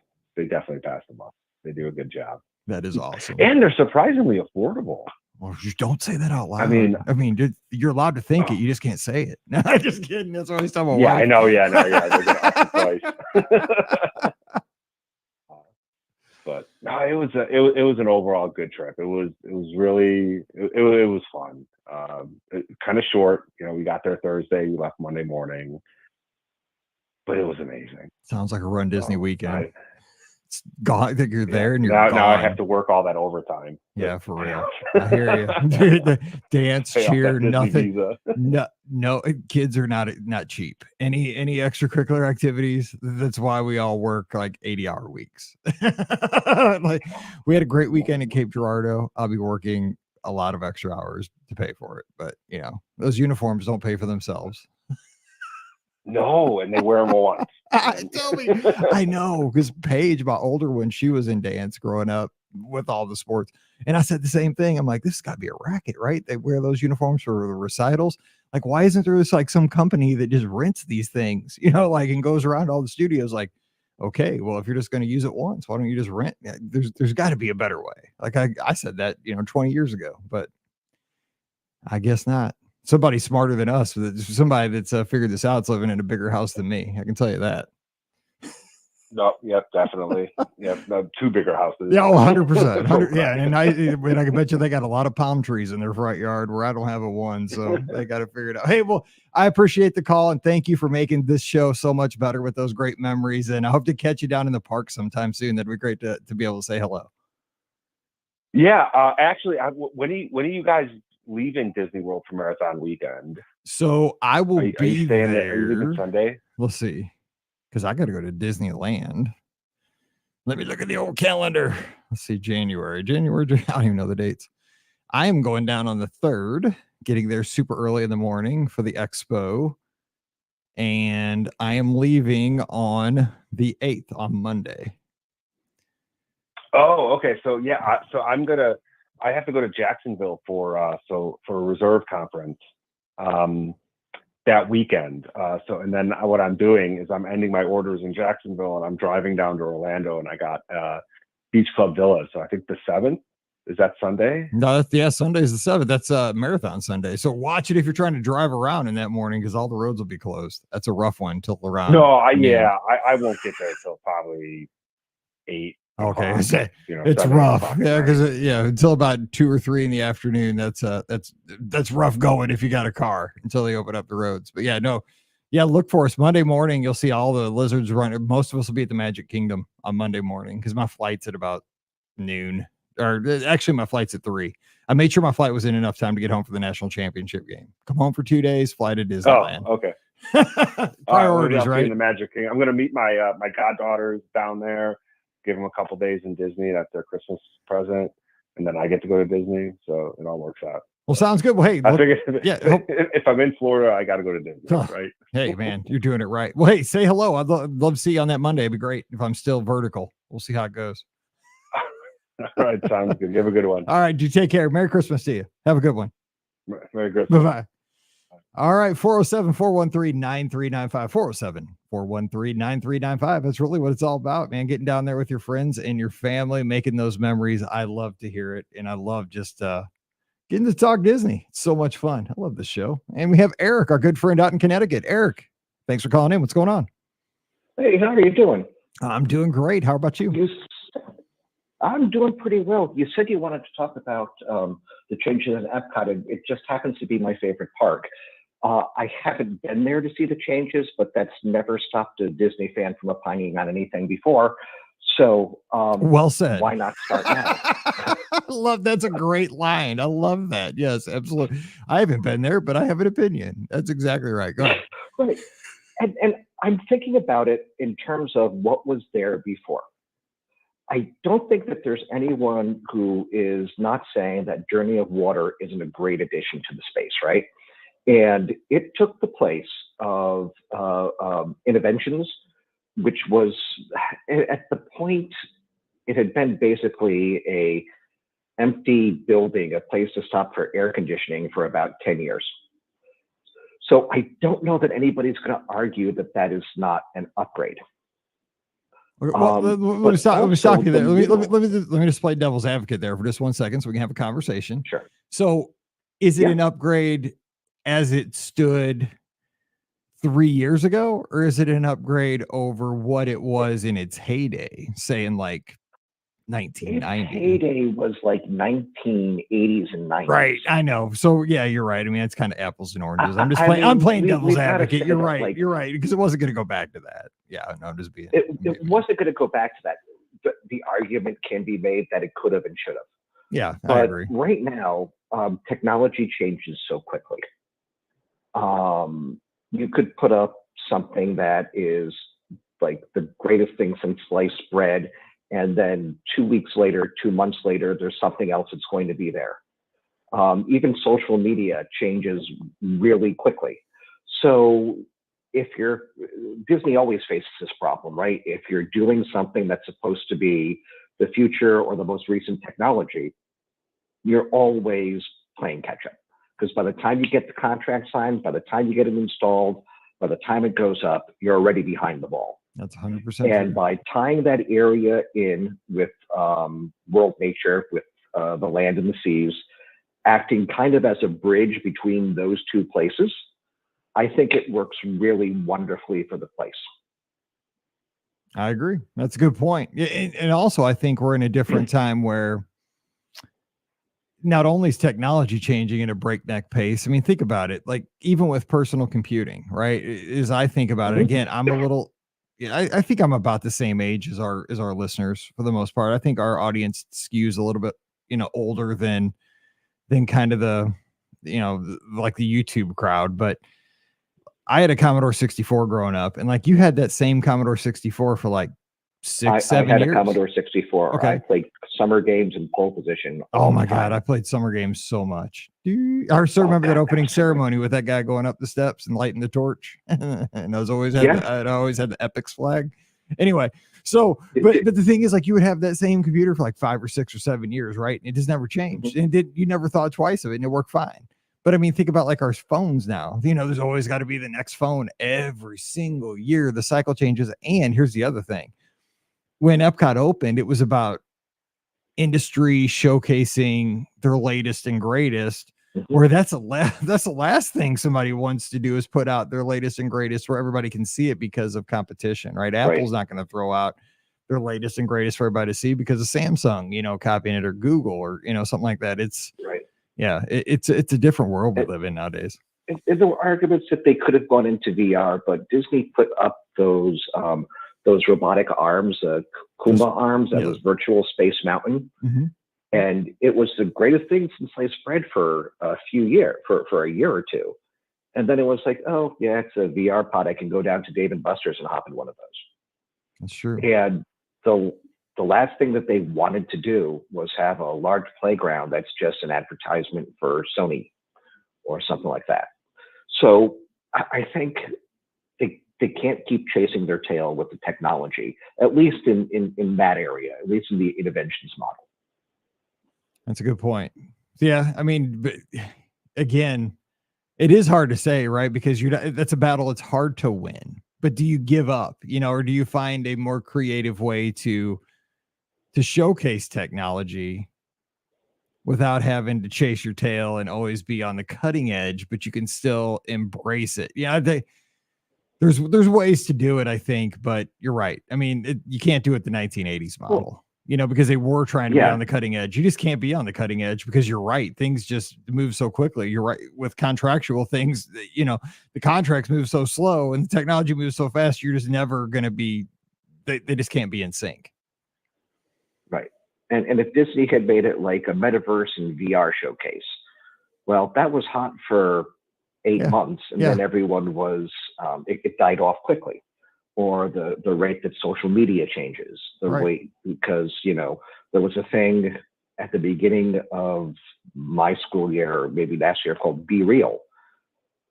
pass them up. They do a good job. That is awesome, and they're surprisingly affordable. Well, just don't say that out loud. I mean, you're allowed to think it. You just can't say it. No, I'm just kidding. That's what I tell my wife. I know. Yeah, no, yeah. They're gonna up the price. But no, it was an overall good trip. It was really it was fun. Kind of short. We got there Thursday. We left Monday morning, but it was amazing. Sounds like a Run Disney weekend. It's gone. I think you're there and you're now I have to work all that overtime. Yeah, for real. I hear you. The dance, cheer, nothing. No, kids are not cheap. Any extracurricular activities. That's why we all work like 80-hour weeks. Like we had a great weekend in Cape Girardeau. I'll be working a lot of extra hours to pay for it, but those uniforms don't pay for themselves. No, and they wear them once. I know, because Paige, my older one, she was in dance growing up with all the sports. And I said the same thing. I'm like, this has got to be a racket, right? They wear those uniforms for the recitals. Like, why isn't there like some company that just rents these things, and goes around all the studios like, okay, well, if you're just going to use it once, why don't you just rent? There's got to be a better way. Like I said that, 20 years ago, but I guess not. Somebody smarter than us, somebody that's figured this out, is living in a bigger house than me. I can tell you that. No, yep, definitely. Yep, no, 2 bigger houses. Yeah, 100%. Yeah, and I can bet you they got a lot of palm trees in their front yard where I don't have a one, so they got to figure it out. Hey, well, I appreciate the call and thank you for making this show so much better with those great memories. And I hope to catch you down in the park sometime soon. That'd be great to be able to say hello. Yeah, actually, when are you guys leaving Disney World for Marathon Weekend? So I will be there. Are you leaving Sunday? We'll see, because I got to go to Disneyland. Let me look at the old calendar. Let's see, January. I don't even know the dates. I am going down on the 3rd, getting there super early in the morning for the expo, and I am leaving on the 8th on Monday. Oh, okay. So yeah, I have to go to Jacksonville for a reserve conference that weekend. And then what I'm doing is I'm ending my orders in Jacksonville and I'm driving down to Orlando, and I got Beach Club Villa. So I think the 7th, is that Sunday? No, Sunday's the 7th. That's Marathon Sunday. So watch it if you're trying to drive around in that morning, because all the roads will be closed. That's a rough one till around. No, I won't get there till probably 8. Okay, it's rough. Yeah, because until about 2 or 3 in the afternoon, that's rough going if you got a car until they open up the roads. But look for us Monday morning. You'll see all the lizards running. Most of us will be at the Magic Kingdom on Monday morning because my flight's at about noon or actually my flight's at 3. I made sure my flight was in enough time to get home for the national championship game. Come home for 2 days, fly to Disneyland. Oh, okay. Priorities, I'll see you right? in the Magic Kingdom. I'm going to meet my my goddaughters down there, give them a couple days in Disney. That's their Christmas present. And then I get to go to Disney. So it all works out. Well, sounds good. Well, hey, I look, figure yeah, if I'm in Florida, I got to go to Disney, right? Hey, man, you're doing it right. Well, hey, say hello. I'd love to see you on that Monday. It'd be great if I'm still vertical. We'll see how it goes. All right, sounds good. You have a good one. All right, you take care. Merry Christmas to you. Have a good one. Merry Christmas. Bye-bye. All right, 407-413-9395. 407-413-9395. That's really what it's all about, man. Getting down there with your friends and your family, making those memories. I love to hear it. And I love just getting to talk Disney. It's so much fun. I love this show. And we have Eric, our good friend out in Connecticut. Eric, thanks for calling in. What's going on? Hey, how are you doing? I'm doing great. How about you? I'm doing pretty well. You said you wanted to talk about the changes in Epcot, and it just happens to be my favorite park. I haven't been there to see the changes, but that's never stopped a Disney fan from opining on anything before. So, well said. Why not start now? I love that's a great line. I love that. Yes, absolutely. I haven't been there, but I have an opinion. That's exactly right. Go ahead. Right. And I'm thinking about it in terms of what was there before. I don't think that there's anyone who is not saying that Journey of Water isn't a great addition to the space, right? And it took the place of Interventions, which was at the point, it had been basically a empty building, a place to stop for air conditioning for about 10 years. So I don't know that anybody's going to argue that that is not an upgrade. Well, let me stop you there. Let me just play devil's advocate there for just 1 second so we can have a conversation. Sure. So is it an upgrade as it stood 3 years ago, or is it an upgrade over what it was in its heyday, say in like 1990? Its heyday was like 1980s and 90s. Right, I know. So yeah, you're right. I mean, it's kind of apples and oranges. I'm playing devil's advocate. You're right. Like, you're right, because it wasn't going to go back to that. Yeah, no, I'm just being. It wasn't going to go back to that. But the argument can be made that it could have and should have. Yeah, but I agree. Right now, technology changes so quickly. You could put up something that is like the greatest thing since sliced bread, and then 2 weeks later, 2 months later, there's something else that's going to be there. Even social media changes really quickly. So Disney always faces this problem, right? If you're doing something that's supposed to be the future or the most recent technology, you're always playing catch up. Because by the time you get the contract signed, by the time you get it installed, by the time it goes up, you're already behind the ball. That's 100%. And by tying that area in with world nature, with the land and the seas, acting kind of as a bridge between those two places, I think it works really wonderfully for the place. I agree. That's a good point. And also, I think we're in a different time where not only is technology changing at a breakneck pace. I mean, think about it. Like even with personal computing, right? As I think about it, again, I'm a little. I think I'm about the same age as our listeners for the most part. I think our audience skews a little bit, older than kind of the, like the YouTube crowd. But I had a Commodore 64 growing up, and like you had that same Commodore 64 for like 7 years. I had a Commodore 64. Okay. I played summer games in pole position. Oh my God. I played summer games so much. I still remember that opening ceremony with that guy going up the steps and lighting the torch. And I always had the Epix flag. Anyway, so, but the thing is, like, you would have that same computer for like 5 or 6 or 7 years, right? And it just never changed. And you never thought twice of it, and it worked fine. But I mean, think about like our phones now. There's always got to be the next phone every single year. The cycle changes. And here's the other thing. When Epcot opened, it was about industry showcasing their latest and greatest, where that's the last thing somebody wants to do is put out their latest and greatest where everybody can see it because of competition, right? Apple's not going to throw out their latest and greatest for everybody to see because of Samsung, copying it, or Google, or, something like that. It's it's a different world we live in nowadays. There were arguments that they could have gone into VR, but Disney put up those robotic arms, Kumba arms, that was Virtual Space Mountain. And it was the greatest thing since sliced bread for a few years, for a year or two. And then it was like, oh yeah, it's a VR pod. I can go down to Dave and Buster's and hop in one of those. That's true. And the last thing that they wanted to do was have a large playground that's just an advertisement for Sony or something like that. So I think they can't keep chasing their tail with the technology, at least in that area, at least in the interventions model. That's a good point. Yeah, I mean, but again, it is hard to say, right? Because that's a battle it's hard to win. But do you give up, or do you find a more creative way to showcase technology without having to chase your tail and always be on the cutting edge, but you can still embrace it? Yeah, there's ways to do it, I think, but you're right. I mean, you can't do it the 1980s model. Because they were trying to be on the cutting edge. You just can't be on the cutting edge because you're right. Things just move so quickly. You're right. With contractual things, the contracts move so slow and the technology moves so fast. You're just never going to be, they just can't be in sync. Right. And if Disney had made it like a metaverse and VR showcase, well, that was hot for 8 months. And then everyone was, it died off quickly. Or the rate that social media changes, the rate, because, there was a thing at the beginning of my school year, or maybe last year, called Be Real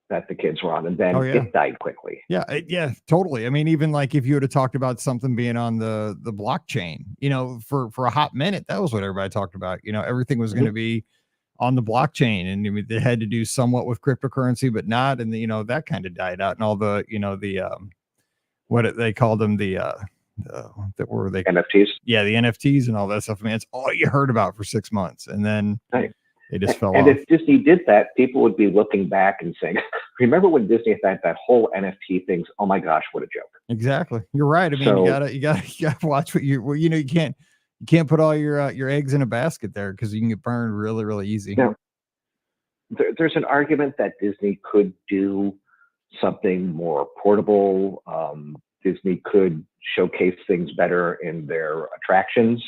that the kids were on, and then it died quickly. Yeah, totally. I mean, even like if you would have talked about something being on the blockchain, for a hot minute, that was what everybody talked about. Everything was going to be on the blockchain, and they had to do somewhat with cryptocurrency, but not. And that kind of died out, and all the what they called them, that were they NFTs. Yeah, the NFTs and all that stuff. I mean, it's all you heard about for 6 months, and then they just fell off. And if Disney did that, people would be looking back and saying, "Remember when Disney had that whole NFT things? Oh my gosh, what a joke!" Exactly, you're right. I mean, you gotta watch what you can't put all your eggs in a basket there because you can get burned really, really easy. Now, there's an argument that Disney could do something more portable. Disney could showcase things better in their attractions,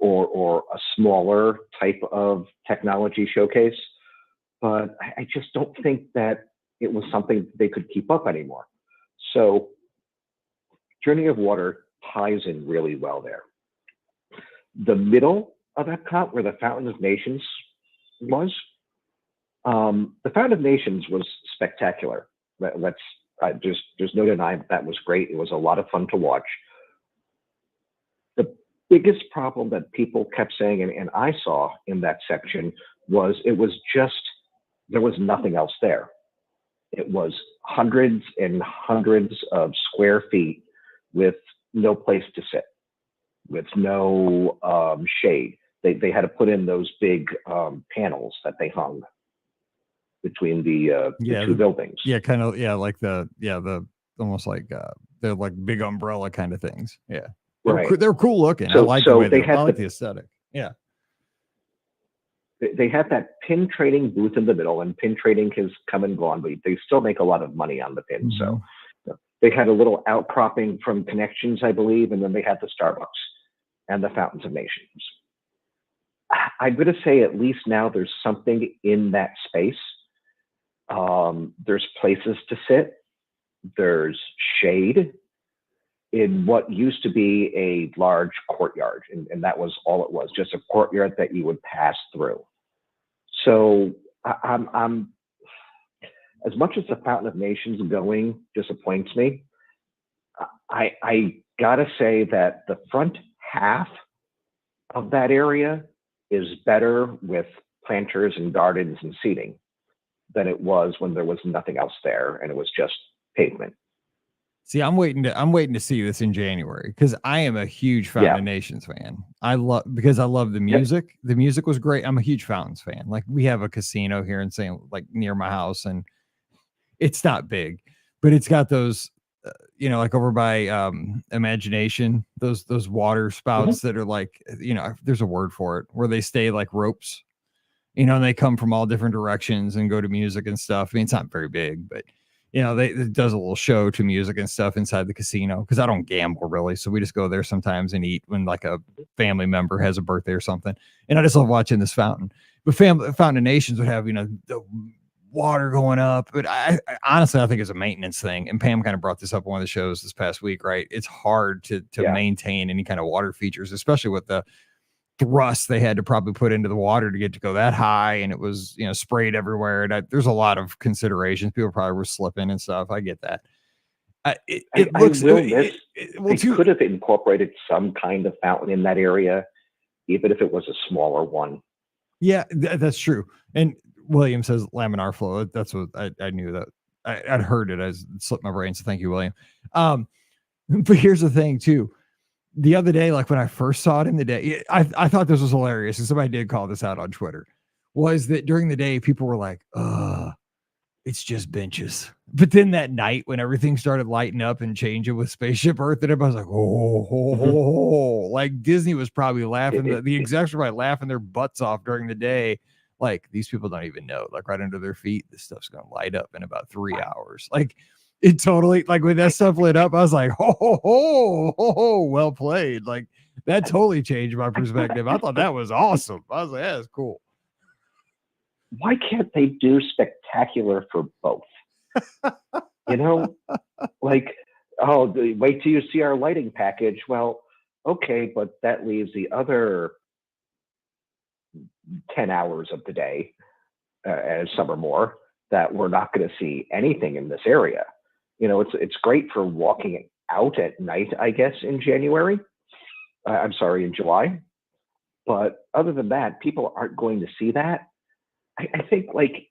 or a smaller type of technology showcase. But I just don't think that it was something they could keep up anymore. So Journey of Water ties in really well there. The middle of Epcot, where the Fountain of Nations was, the Fountain of Nations was spectacular. There's no denying that was great. It was a lot of fun to watch. The biggest problem that people kept saying, and I saw in that section, was there was nothing else there. It was hundreds and hundreds of square feet with no place to sit, with no shade. They had to put in those big panels that they hung between the two buildings. Yeah, kind of. Yeah, like the almost like they're like big umbrella kind of things. Yeah, they're cool looking. I like the way I like the aesthetic. Yeah, they had that pin trading booth in the middle, and pin trading has come and gone, but they still make a lot of money on the pin. Mm-hmm. So they had a little outcropping from Connections, I believe, and then they had the Starbucks and the Fountains of Nations. I'm going to say at least now there's something in that space. There's places to sit. There's shade in what used to be a large courtyard, and that was all it was, just a courtyard that you would pass through. So I'm as much as the Fountain of Nations going disappoints me, I gotta say that the front half of that area is better with planters and gardens and seating than it was when there was nothing else there and it was just pavement. See, I'm waiting to see this in January because I am a huge Fountain of Nations fan. I love the music. Yep. The music was great. I'm a huge Fountains fan. Like, we have a casino here in near my house, and it's not big, but it's got those, like over by Imagination, those water spouts that are like, there's a word for it, where they stay like ropes, and they come from all different directions and go to music and stuff. I mean, it's not very big, but it does a little show to music and stuff inside the casino because I don't gamble really. So we just go there sometimes and eat when like a family member has a birthday or something. And I just love watching this fountain. But Fountain Nations would have, the water going up. But I honestly, I think it's a maintenance thing. And Pam kind of brought this up on one of the shows this past week, right? It's hard to maintain any kind of water features, especially with the thrust they had to probably put into the water to get to go that high, and it was sprayed everywhere. And there's a lot of considerations. People probably were slipping and stuff. I get that. It looks. They could have incorporated some kind of fountain in that area, even if it was a smaller one. Yeah, that's true. And William says laminar flow. That's what I knew that. I'd heard it. I slipped my brain. So thank you, William. But here's the thing too. The other day, like when I first saw it in the day, I thought this was hilarious. And somebody did call this out on Twitter, was that during the day, people were like, it's just benches. But then that night when everything started lighting up and changing with Spaceship Earth, and everybody was like, like Disney was probably laughing. The execs were probably laughing their butts off during the day. Like, these people don't even know, like right under their feet, this stuff's going to light up in about 3 hours. Like, it totally, like when that stuff lit up, I was like, well played. Like, that totally changed my perspective. I thought that was awesome. I was like, that's cool. Why can't they do spectacular for both? Like, wait till you see our lighting package. Well, okay, but that leaves the other 10 hours of the day, and some or more, that we're not going to see anything in this area. It's great for walking out at night, I guess, in July. But other than that, people aren't going to see that. I think like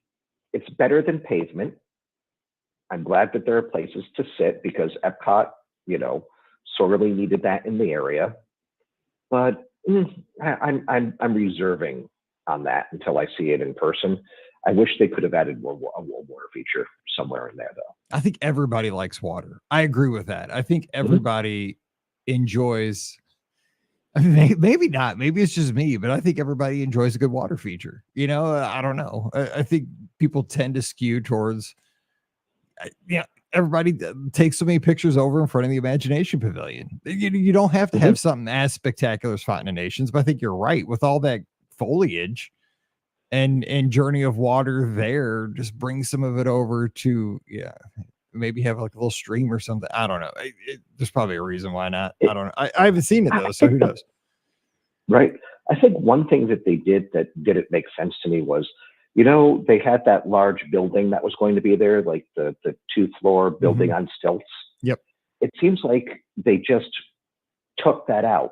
it's better than pavement. I'm glad that there are places to sit because Epcot, sorely needed that in the area. But I'm reserving on that until I see it in person. I wish they could have added a water feature somewhere in there, though. I think everybody likes water. I agree with that. I think everybody enjoys. I mean, maybe not. Maybe it's just me, but I think everybody enjoys a good water feature. I don't know. I think people tend to skew towards. Everybody takes so many pictures over in front of the Imagination Pavilion. You don't have to have something as spectacular as Fountain of Nations, but I think you're right with all that foliage and Journey of Water there. Just bring some of it over to maybe have like a little stream or something. I don't know. There's probably a reason why not. I don't know. I haven't seen it though, so who knows? Right. I think one thing that they did that didn't make sense to me was, they had that large building that was going to be there, like the 2-floor building on stilts. Yep. It seems like they just took that out,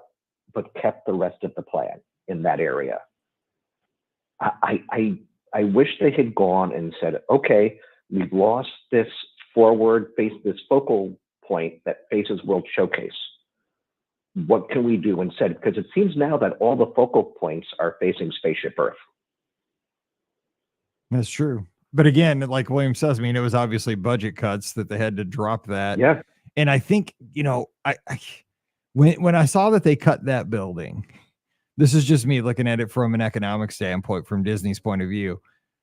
but kept the rest of the plan in that area. I wish they had gone and said, okay, we've lost this this focal point that faces World Showcase. What can we do instead? Because it seems now that all the focal points are facing Spaceship Earth. That's true. But again, like William says, it was obviously budget cuts that they had to drop that. Yeah. And I think, when I saw that they cut that building, this is just me looking at it from an economic standpoint, from Disney's point of view,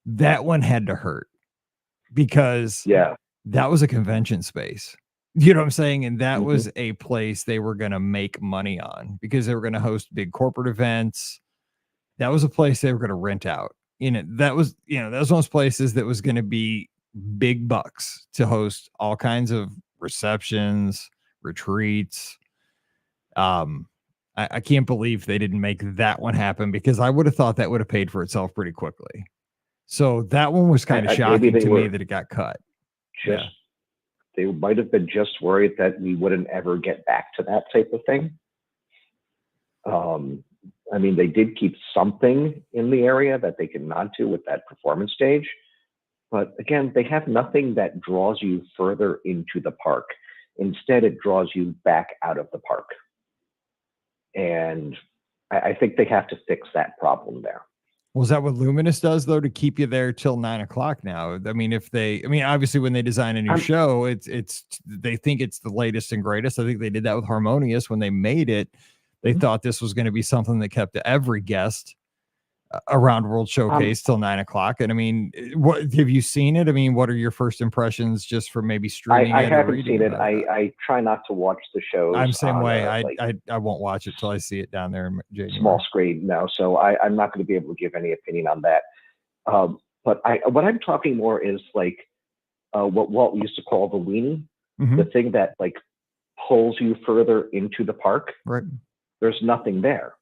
that one had to hurt because that was a convention space. You know what I'm saying? And that was a place they were going to make money on because they were going to host big corporate events. That was a place they were going to rent out. That was one of those places that was going to be big bucks to host all kinds of receptions, retreats. I can't believe they didn't make that one happen because I would have thought that would have paid for itself pretty quickly. So that one was kind of shocking to me that it got cut. They might have been just worried that we wouldn't ever get back to that type of thing. They did keep something in the area that they can nod to with that performance stage. But again, they have nothing that draws you further into the park. Instead, it draws you back out of the park. And I think they have to fix that problem there. Well, is that what Luminous does though, to keep you there till 9 o'clock now? Obviously when they design a new show, they think it's the latest and greatest. I think they did that with Harmonious when they made it. They thought this was going to be something that kept every guest around World Showcase till 9 o'clock. And I mean, what have you seen it? I mean, what are your first impressions just from maybe streaming I it or haven't reading seen it. about it? I try not to watch the shows. I'm same on, way. like, I won't watch it till I see it down there in January. small screen now, so I'm not going to be able to give any opinion on that. But what I'm talking more is like what Walt used to call the weenie, Mhm. the thing that like pulls you further into the park. Right. There's nothing there.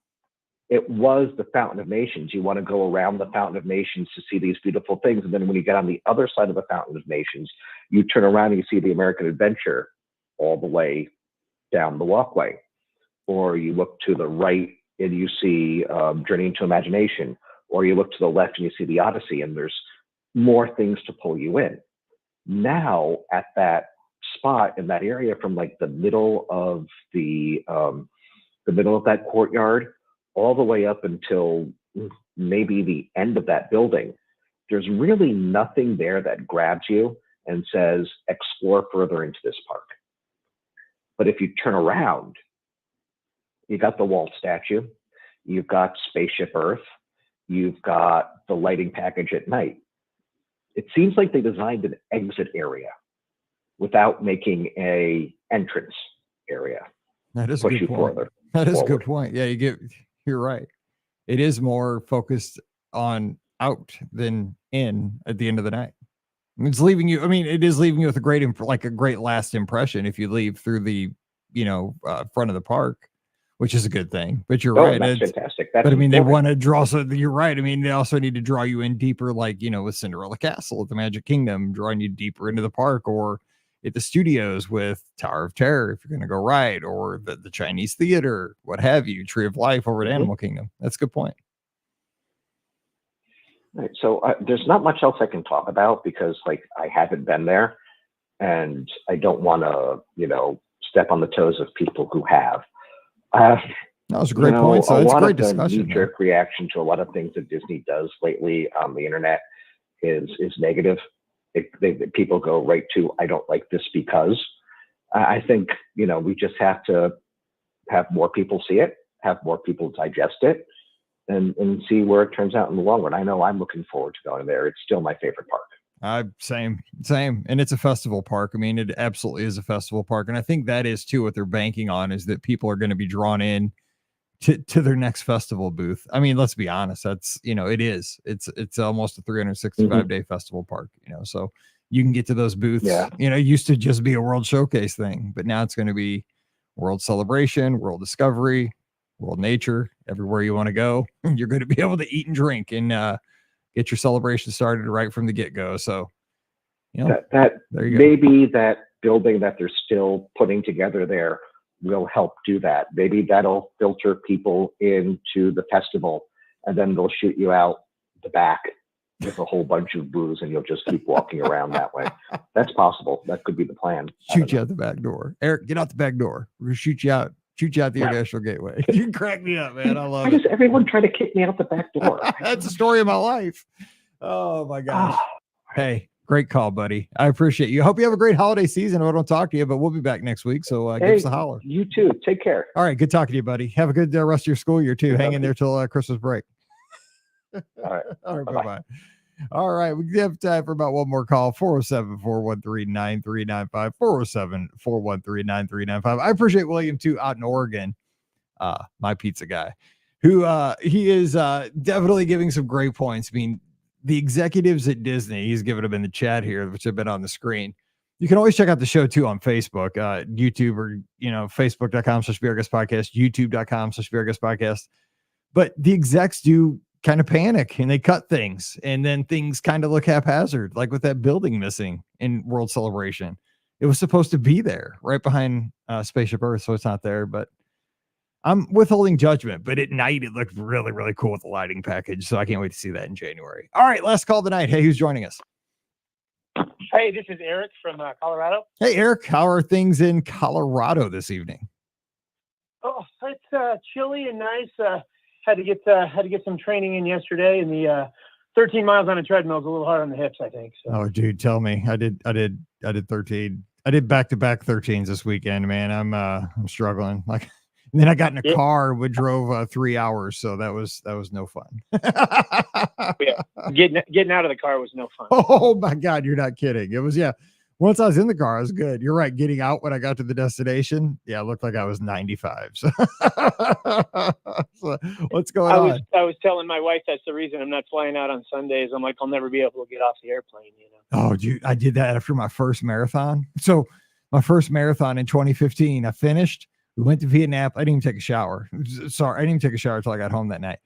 It was the Fountain of Nations. You want to go around the Fountain of Nations to see these beautiful things. And then when you get on the other side of the Fountain of Nations, you turn around and you see the American Adventure all the way down the walkway. Or you look to the right and you see Journey into Imagination. Or you look to the left and you see the Odyssey, and there's more things to pull you in. Now at that spot in that area, from like the middle of the middle of that courtyard all the way up until maybe the end of that building, there's really nothing there that grabs you and says, explore further into this park. But if you turn around, you got the Walt statue, you've got Spaceship Earth, you've got the lighting package at night. It seems like they designed an exit area without making a entrance area. That is a Push good you point. further That is a forward. good point. Yeah, you're right. It is more focused on out than in at the end of the night. It's leaving you. I mean, it is leaving you with a great last impression if you leave through the, front of the park, which is a good thing. But you're Oh, right. that's fantastic. That's But I mean, they important. want to draw. So you're right. I mean, they also need to draw you in deeper, like, with Cinderella Castle at the Magic Kingdom, drawing you deeper into the park, or at the studios with Tower of Terror, if you're going to go ride, or the Chinese Theater, what have you, Tree of Life over at Animal Kingdom. That's a good point. Right. So there's not much else I can talk about because, like, I haven't been there, and I don't want to, step on the toes of people who have. That was a great point. So it's a great discussion. A lot of the knee-jerk reaction to a lot of things that Disney does lately on the internet is negative. People go right to, I don't like this because. I think, we just have to have more people see it, have more people digest it, and see where it turns out in the long run. I know I'm looking forward to going there. It's still my favorite park. Same. And it's a festival park. I mean, it absolutely is a festival park. And I think that is too, what they're banking on is that people are going to be drawn in to their next festival booth. I mean, let's be honest. That's, it's almost a 365 day festival park, so you can get to those booths. Yeah. It used to just be a World Showcase thing, but now it's going to be World Celebration, World Discovery, World Nature. Everywhere you want to go, you're going to be able to eat and drink and get your celebration started right from the get-go. So, that there you go. Maybe that building that they're still putting together there will help do that. Maybe that'll filter people into the festival, and then they'll shoot you out the back with a whole bunch of booze, and you'll just keep walking around that way. That's possible. That could be the plan. Shoot you out the back door. Eric, get out the back door. We're going to shoot you out the International Gateway. You crack me up, man. I love it. Why does everyone try to kick me out the back door? That's the story of my life. Oh, my gosh. Hey, great call, buddy. I appreciate you. I hope you have a great holiday season. I don't talk to you, but we'll be back next week. So give us a holler. You too. Take care. All right. Good talking to you, buddy. Have a good rest of your school year, too. Hang in there till Christmas break. All right. All right. Bye-bye. All right. We have time for about one more call. 407-413-9395. 407-413-9395. I appreciate William, too, out in Oregon. My pizza guy, who he is definitely giving some great points. I mean, the executives at Disney, he's given them in the chat here, which have been on the screen. You can always check out the show too on Facebook, YouTube, or facebook.com/BRGuestPodcast, youtube.com/BRGuestPodcast. But the execs do kind of panic and they cut things, and then things kind of look haphazard, like with that building missing in World Celebration. It was supposed to be there right behind Spaceship Earth, so it's not there, but I'm withholding judgment. But at night, it looked really, really cool with the lighting package. So I can't wait to see that in January. All right, last call tonight. Hey, who's joining us? Hey, this is Eric from Colorado. Hey, Eric, how are things in Colorado this evening? Oh, it's chilly and nice. Had to get some training in yesterday, and the 13 miles on a treadmill is a little hard on the hips, I think. So. Oh, dude, tell me. I did 13. I did back-to-back 13s this weekend, man. I'm struggling. Like, And then I got in a Yeah. car and we drove 3 hours. So that was no fun. Yeah. Getting out of the car was no fun. Oh my God, you're not kidding. It was, yeah. Once I was in the car, I was good. You're right. Getting out when I got to the destination, yeah, it looked like I was 95. So, so what's going on? I was telling my wife that's the reason I'm not flying out on Sundays. I'm like, I'll never be able to get off the airplane, you know. Oh, dude, I did that after my first marathon. So my first marathon in 2015, I finished. We went to Vietnam. I didn't even take a shower. Sorry, I didn't even take a shower until I got home that night.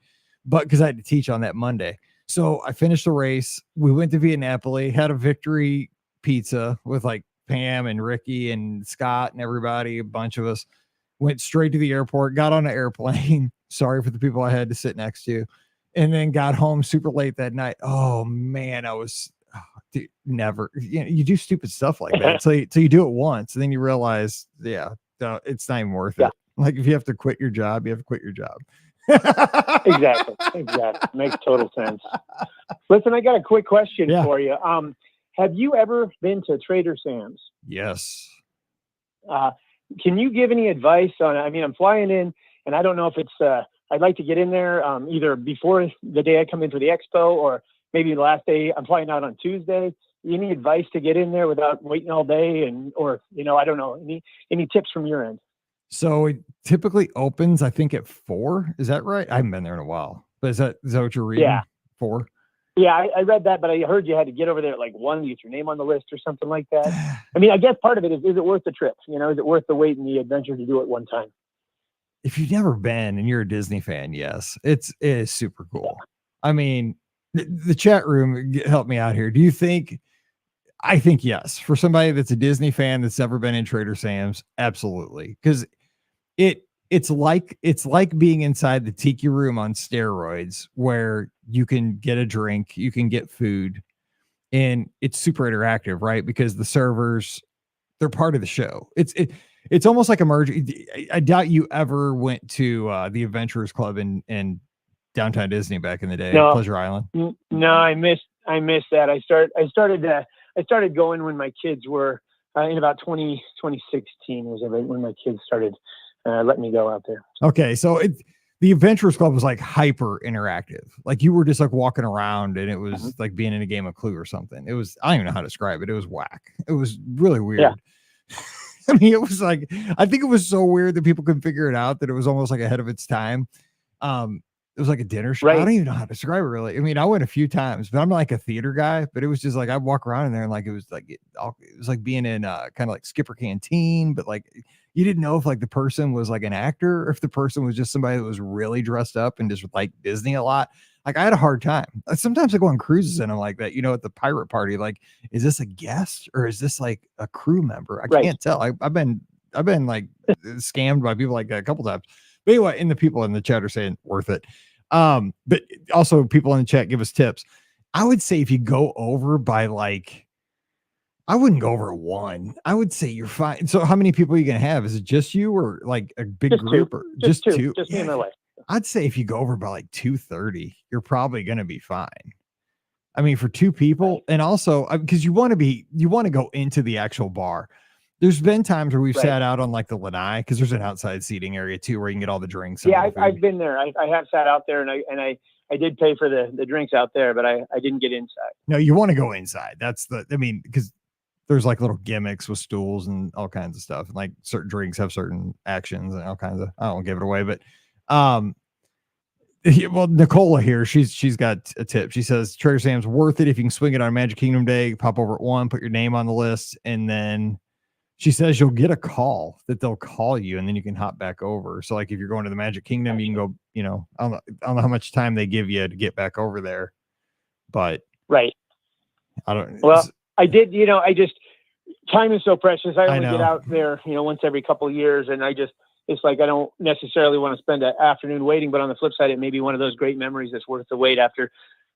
But because I had to teach on that Monday. So I finished the race. We went to Vietnam, had a victory pizza with like Pam and Ricky and Scott and everybody, a bunch of us. Went straight to the airport, got on an airplane. Sorry for the people I had to sit next to. And then got home super late that night. Oh man, dude, never. You do stupid stuff like that. So you do it once, and then you realize, yeah, it's not even worth it. Like if you have to quit your job, you have to quit your job. Exactly. Makes total sense. Listen, I got a quick question for you. Have you ever been to Trader Sam's? Yes. Can you give any advice on? I mean, I'm flying in, and I don't know if it's. I'd like to get in there either before the day I come in for the expo, or maybe the last day. I'm flying out on Tuesday. Any advice to get in there without waiting all day, or I don't know. Any tips from your end? So it typically opens, I think, at 4. Is that right? I haven't been there in a while. But is that what you're reading? Yeah. 4? Yeah, I read that, but I heard you had to get over there at like 1 to get your name on the list or something like that. I mean, I guess part of it is it worth the trip? Is it worth the wait and the adventure to do it one time? If you've never been and you're a Disney fan, yes, it is super cool. I mean, the chat room helped me out here. Do you think? I think yes. For somebody that's a Disney fan that's never been in Trader Sam's, absolutely, because it's like being inside the tiki room on steroids, where you can get a drink, you can get food, and it's super interactive, right? Because the servers, they're part of the show. It's almost like a merge. I doubt you ever went to the Adventurers Club in downtown Disney back in the day, Pleasure Island. No, I missed that. I started going when my kids were in about 2016 was when my kids started letting me go out there. Okay, so the Adventurers Club was like hyper interactive. Like you were just like walking around, and it was like being in a game of Clue or something. It was, I don't even know how to describe it. It was whack. It was really weird. Yeah. I mean, it was like, I think it was so weird that people couldn't figure it out, that it was almost like ahead of its time. It was like a dinner show. Right. I don't even know how to describe it really. I mean, I went a few times, but I'm like a theater guy, but it was just like, I'd walk around in there and like, it was like being in kind of like Skipper Canteen, but like, you didn't know if like the person was like an actor or if the person was just somebody that was really dressed up and just like Disney a lot. Like I had a hard time. Sometimes I go on cruises and I'm like that, at the pirate party, like, is this a guest or is this like a crew member? I can't tell. I've been like scammed by people like that a couple times. But anyway, and the people in the chat are saying worth it. But also people in the chat give us tips. I would say if you go over by like, I wouldn't go over 1. I would say you're fine. So how many people are you going to have? Is it just you or like a big group? Or just two? Just me and my wife. I'd say if you go over by like 2:30, you're probably going to be fine. I mean, for 2 people, and also because you want to go into the actual bar. There's been times where we've sat out on like the lanai, because there's an outside seating area too where you can get all the drinks. Yeah, I've been there. I have sat out there, and I did pay for the drinks out there, but I didn't get inside. No, you want to go inside. Because there's like little gimmicks with stools and all kinds of stuff. And like certain drinks have certain actions and all kinds of, I don't give it away, but well, Nicola here, she's got a tip. She says Trader Sam's worth it if you can swing it on Magic Kingdom Day, pop over at 1, put your name on the list, and then she says you'll get a call that they'll call you, and then you can hop back over. So like if you're going to the Magic Kingdom, you can go, I don't know how much time they give you to get back over there, but I don't. Well, I did, time is so precious. I only get out there, once every couple of years, and it's like I don't necessarily want to spend an afternoon waiting, but on the flip side, it may be one of those great memories that's worth the wait after.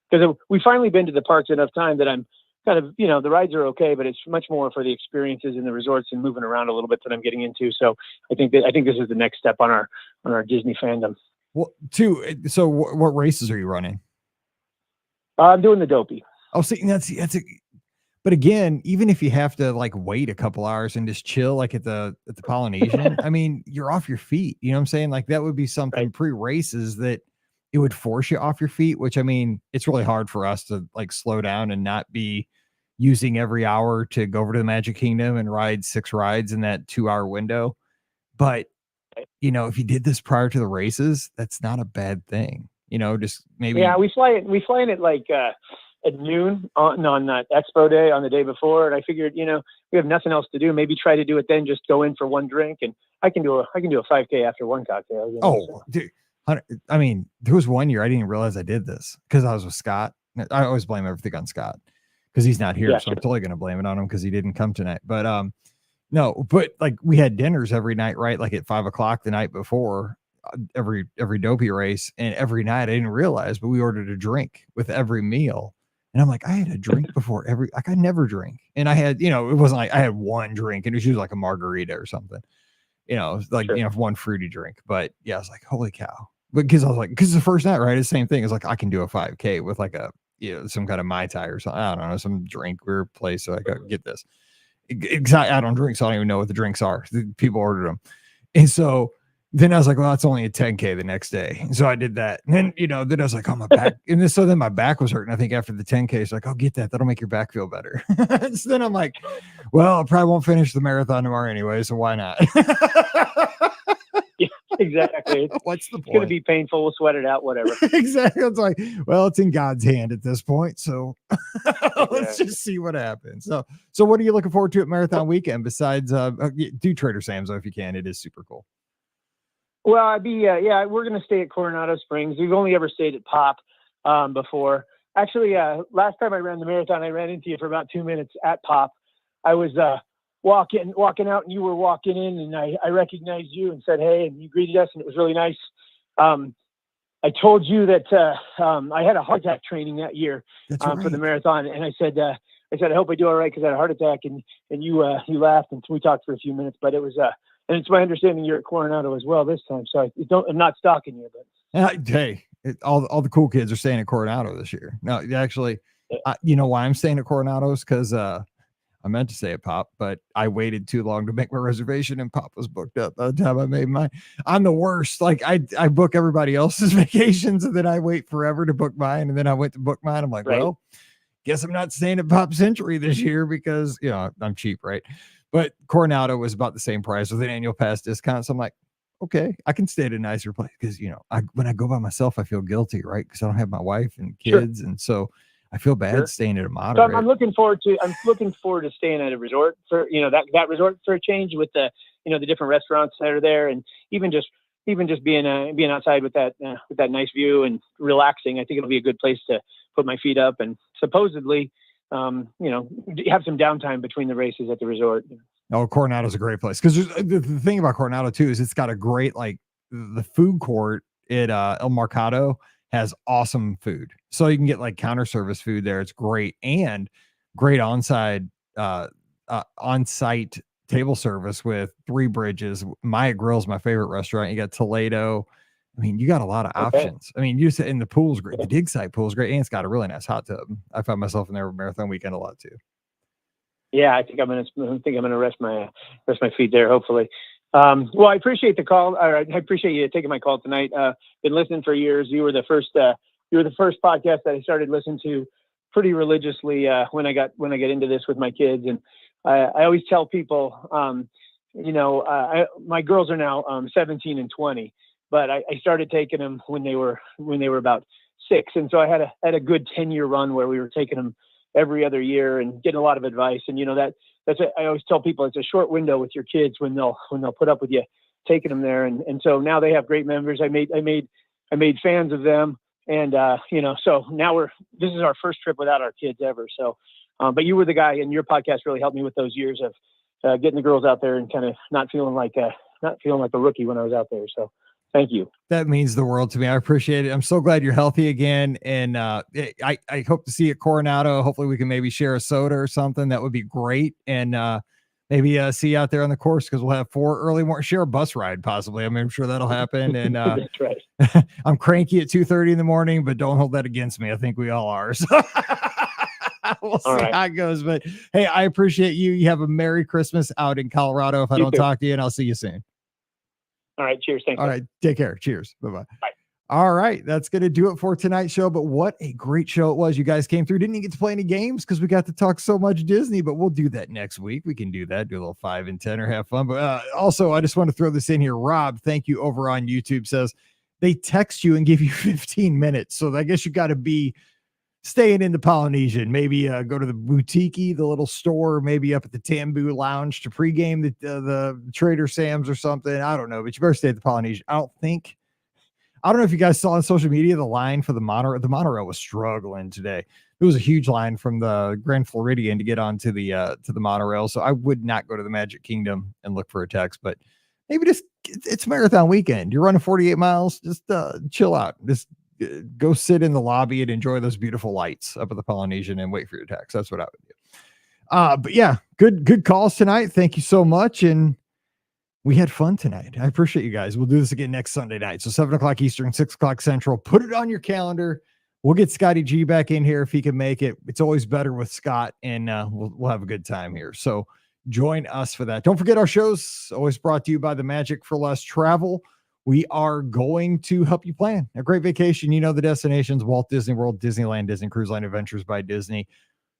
Because we've finally been to the parks enough time that I'm kind of, the rides are okay, but it's much more for the experiences in the resorts and moving around a little bit that I'm getting into. So I think this is the next step on our Disney fandom. Well, so what races are you running? I'm doing the Dopey. Oh, see, But again, even if you have to like wait a couple hours and just chill like at the Polynesian, I mean, you're off your feet. You know what I'm saying? Like that would be something Right. pre-races that it would force you off your feet, which I mean, it's really hard for us to like slow down and not be using every hour to go over to the Magic Kingdom and ride 6 rides in that 2-hour window. But you know, if you did this prior to the races, that's not a bad thing. You know, just maybe. Yeah, we fly in at like at noon on Expo Day on the day before, and I figured, you know, we have nothing else to do. Maybe try to do it then. Just go in for one drink, and I can do a 5K after one cocktail. You know, Oh, dude. I mean, there was one year I didn't even realize I did this because I was with Scott. I always blame everything on Scott because he's not here. Yeah, so I'm totally going to blame it on him because he didn't come tonight. But no, but like we had dinners every night, right? Like at 5 o'clock the night before every dopey race, and every night I didn't realize, but we ordered a drink with every meal. And I'm like, I had a drink before like I never drink. And I had, you know, it wasn't like I had one drink and it was usually like a margarita or something, you know, like, you know, one fruity drink. But yeah, I was like, holy cow. Because I was like, because the first night, right? It's the same thing. It's like, I can do a 5K with like a, you know, some kind of Mai Tai or something. I don't know, some drink or place. So I could get this. I don't drink, so I don't even know what the drinks are. People ordered them. And so then I was like, well, it's only a 10K the next day. And so I did that. And then, you know, then I was like, oh, my back. And then, so then my back was hurting. I think after the 10K, it's like, oh, get that. That'll make your back feel better. So then I'm like, well, I probably won't finish the marathon tomorrow anyway. So why not? Yeah, exactly. What's the point? It's going to be painful. We'll sweat it out, whatever. Exactly. It's like, well, it's in God's hand at this point. So let's just see what happens. So what are you looking forward to at Marathon Weekend besides do Trader Sam's though, if you can? It is super cool. Well, I'd be, yeah, we're going to stay at Coronado Springs. We've only ever stayed at Pop before. Actually, last time I ran the marathon, I ran into you for about 2 minutes at Pop. I was walking out, and you were walking in, and I recognized you and said, hey, and you greeted us, and it was really nice. I told you that I had a heart attack training that year for the marathon, and I said, I hope I do all right because I had a heart attack, and you laughed, and we talked for a few minutes, but it was and it's my understanding you're at Coronado as well this time. So I'm not stalking you, but hey, all the cool kids are staying at Coronado this year. No, actually, you know why I'm staying at Coronado's? Because I meant to say at Pop, but I waited too long to make my reservation, and Pop was booked up by the time I made mine. I'm the worst. Like I book everybody else's vacations, and then I wait forever to book mine, and then I went to book mine. I'm like, well, guess I'm not staying at Pop Century this year because, you know, I'm cheap, right? But Coronado was about the same price with an annual pass discount. So I'm like, okay, I can stay at a nicer place because, you know, when I go by myself, I feel guilty, right? Because I don't have my wife and kids. And so I feel bad staying at a moderate. So I'm looking forward to staying at a resort for, you know, that resort for a change with the, you know, the different restaurants that are there, and even just being outside with that nice view and relaxing. I think it'll be a good place to put my feet up and supposedly, you know, have some downtime between the races at the resort. Oh, Coronado's a great place because the thing about Coronado too is it's got a great, like, the food court at El Mercado has awesome food, so you can get like counter service food there. It's great, and great on-site table service with Three Bridges. Maya Grill's my favorite restaurant. You got Toledo. I mean, you got a lot of options. I mean, you just, and the pool's great. The dig site pool's great, and it's got a really nice hot tub. I found myself in there Marathon Weekend a lot too. Yeah, I think I'm gonna rest my feet there. Hopefully. Well, I appreciate the call. I appreciate you taking my call tonight. Been listening for years. You were the first podcast that I started listening to pretty religiously when I got into this with my kids. And I always tell people, you know, my girls are now 17 and 20. But I started taking them when they were about 6, and so I had a good 10-year run where we were taking them every other year and getting a lot of advice. And you know I always tell people it's a short window with your kids when they'll put up with you taking them there. And so now they have great memories. I made fans of them, and you know, so now this is our first trip without our kids ever. So, but you were the guy, and your podcast really helped me with those years of getting the girls out there and kind of not feeling like a rookie when I was out there. So. Thank you. That means the world to me. I appreciate it. I'm so glad you're healthy again. And I hope to see you at Coronado. Hopefully we can maybe share a soda or something. That would be great. And maybe see you out there on the course because we'll have 4 early morning, share a bus ride possibly. I mean, I'm sure that'll happen. And that's right. I'm cranky at 2:30 in the morning, but don't hold that against me. I think we all are. So. We'll see All right. how it goes. But hey, I appreciate you. You have a Merry Christmas out in Colorado. If I You don't too. talk to you, and I'll see you soon. All right. Cheers. Thanks. All right. Take care. Cheers. Bye-bye. Bye. All right. That's going to do it for tonight's show. But what a great show it was. You guys came through. Didn't even get to play any games because we got to talk so much Disney, but we'll do that next week. We can do that. Do a little 5 and 10 or have fun. But also, I just want to throw this in here. Rob, thank you, over on YouTube, says they text you and give you 15 minutes. So I guess you got to be staying in the Polynesian. Maybe go to the boutique, the little store, maybe up at the Tambu Lounge to pregame the Trader Sam's or something. I don't know, but you better stay at the Polynesian. I don't know if you guys saw on social media the line for the monorail. The monorail was struggling today. It was a huge line from the Grand Floridian to get onto the monorail. So I would not go to the Magic Kingdom and look for a text, but maybe just it's marathon weekend. You're running 48 miles. Just chill out. Just go sit in the lobby and enjoy those beautiful lights up at the Polynesian and wait for your text. That's what I would do. But yeah, good calls tonight. Thank you so much. And we had fun tonight. I appreciate you guys. We'll do this again next Sunday night. So 7:00 Eastern, 6:00 Central. Put it on your calendar. We'll get Scotty G back in here if he can make it. It's always better with Scott, and we'll have a good time here. So join us for that. Don't forget our shows, always brought to you by the Magic for Less Travel. We are going to help you plan a great vacation. You know the destinations: Walt Disney World, Disneyland, Disney Cruise Line Adventures by Disney.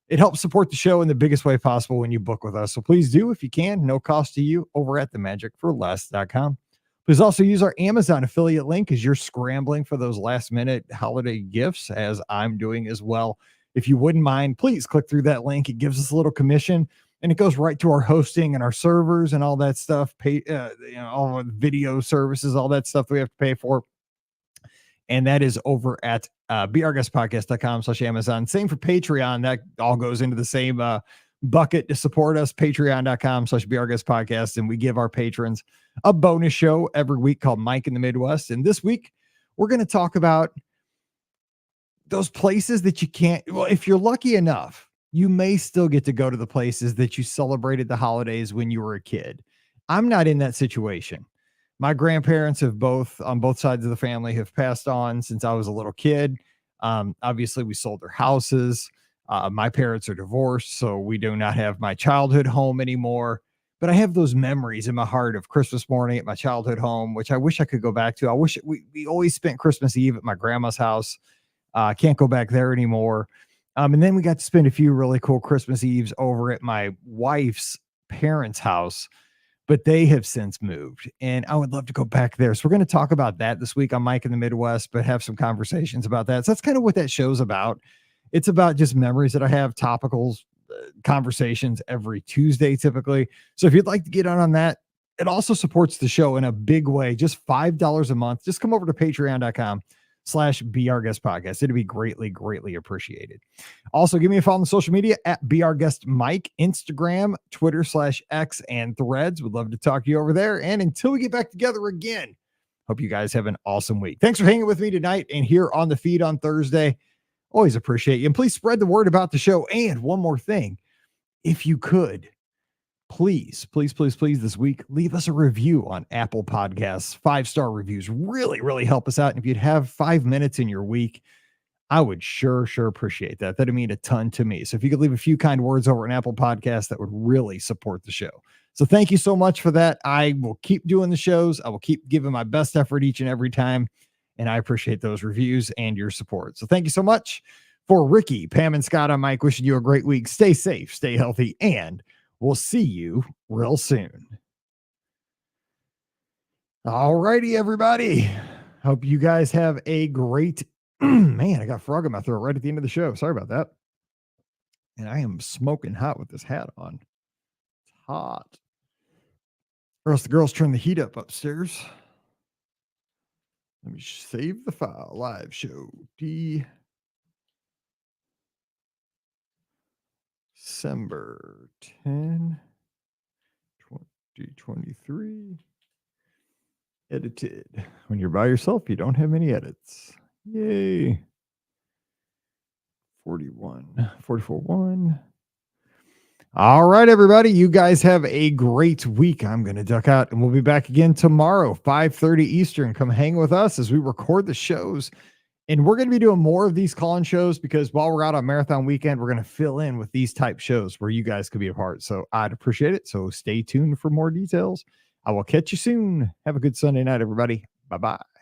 It helps support the show in the biggest way possible when you book with us. So please do, if you can, no cost to you, over at themagicforless.com. Please also use our Amazon affiliate link as you're scrambling for those last minute holiday gifts, as I'm doing as well. If you wouldn't mind, please click through that link. It gives us a little commission, and it goes right to our hosting and our servers and all that stuff. All the video services, all that stuff that we have to pay for. And that is over at beourguestpodcast.com/Amazon. Same for Patreon. That all goes into the same bucket to support us. Patreon.com/beourguestpodcast. And we give our patrons a bonus show every week called Mike in the Midwest. And this week, we're going to talk about those places that you can't. Well, if you're lucky enough, you may still get to go to the places that you celebrated the holidays when you were a kid. I'm not in that situation. My grandparents have on both sides of the family have passed on since I was a little kid. Obviously, we sold their houses. My parents are divorced, so we do not have my childhood home anymore. But I have those memories in my heart of Christmas morning at my childhood home, which I wish I could go back to. I wish we always spent Christmas Eve at my grandma's house. I can't go back there anymore. And then we got to spend a few really cool Christmas Eves over at my wife's parents' house, but they have since moved, and I would love to go back there. So we're going to talk about that this week on Mike in the Midwest, but have some conversations about that. So that's kind of what that show's about. It's about just memories that I have, topicals, conversations every Tuesday typically. So if you'd like to get on that, it also supports the show in a big way. Just $5 a month. Just come over to patreon.com/beourguestpodcast. It'd be greatly, greatly appreciated. Also, give me a follow on social media at beourguestmike, Instagram, Twitter /X, and Threads. Would love to talk to you over there. And until we get back together again, hope you guys have an awesome week. Thanks for hanging with me tonight and here on the feed on Thursday. Always appreciate you. And please spread the word about the show. And one more thing, if you could, please this week, leave us a review on Apple Podcasts. 5-star reviews really, really help us out. And if you'd have 5 minutes in your week, I would sure appreciate that. That'd mean a ton to me. So if you could leave a few kind words over an Apple Podcast, that would really support the show. So thank you so much for that. I will keep doing the shows. I will keep giving my best effort each and every time. And I appreciate those reviews and your support. So thank you so much. For Ricky, Pam, and Scott, I'm Mike, wishing you a great week. Stay safe, stay healthy, and we'll see you real soon. All righty, everybody. Hope you guys have a great, man, I got frog in my throat right at the end of the show. Sorry about that. And I am smoking hot with this hat on. It's hot. Or else the girls turn the heat up upstairs. Let me save the file. Live show. December 10, 2023. Edited. When you're by yourself, you don't have many edits. Yay. 44.1. All right, everybody. You guys have a great week. I'm going to duck out, and we'll be back again tomorrow, 5:30 Eastern. Come hang with us as we record the shows And we're going to be doing more of these call-in shows because while we're out on marathon weekend, we're going to fill in with these type shows where you guys could be a part. So I'd appreciate it. So stay tuned for more details. I will catch you soon. Have a good Sunday night, everybody. Bye-bye.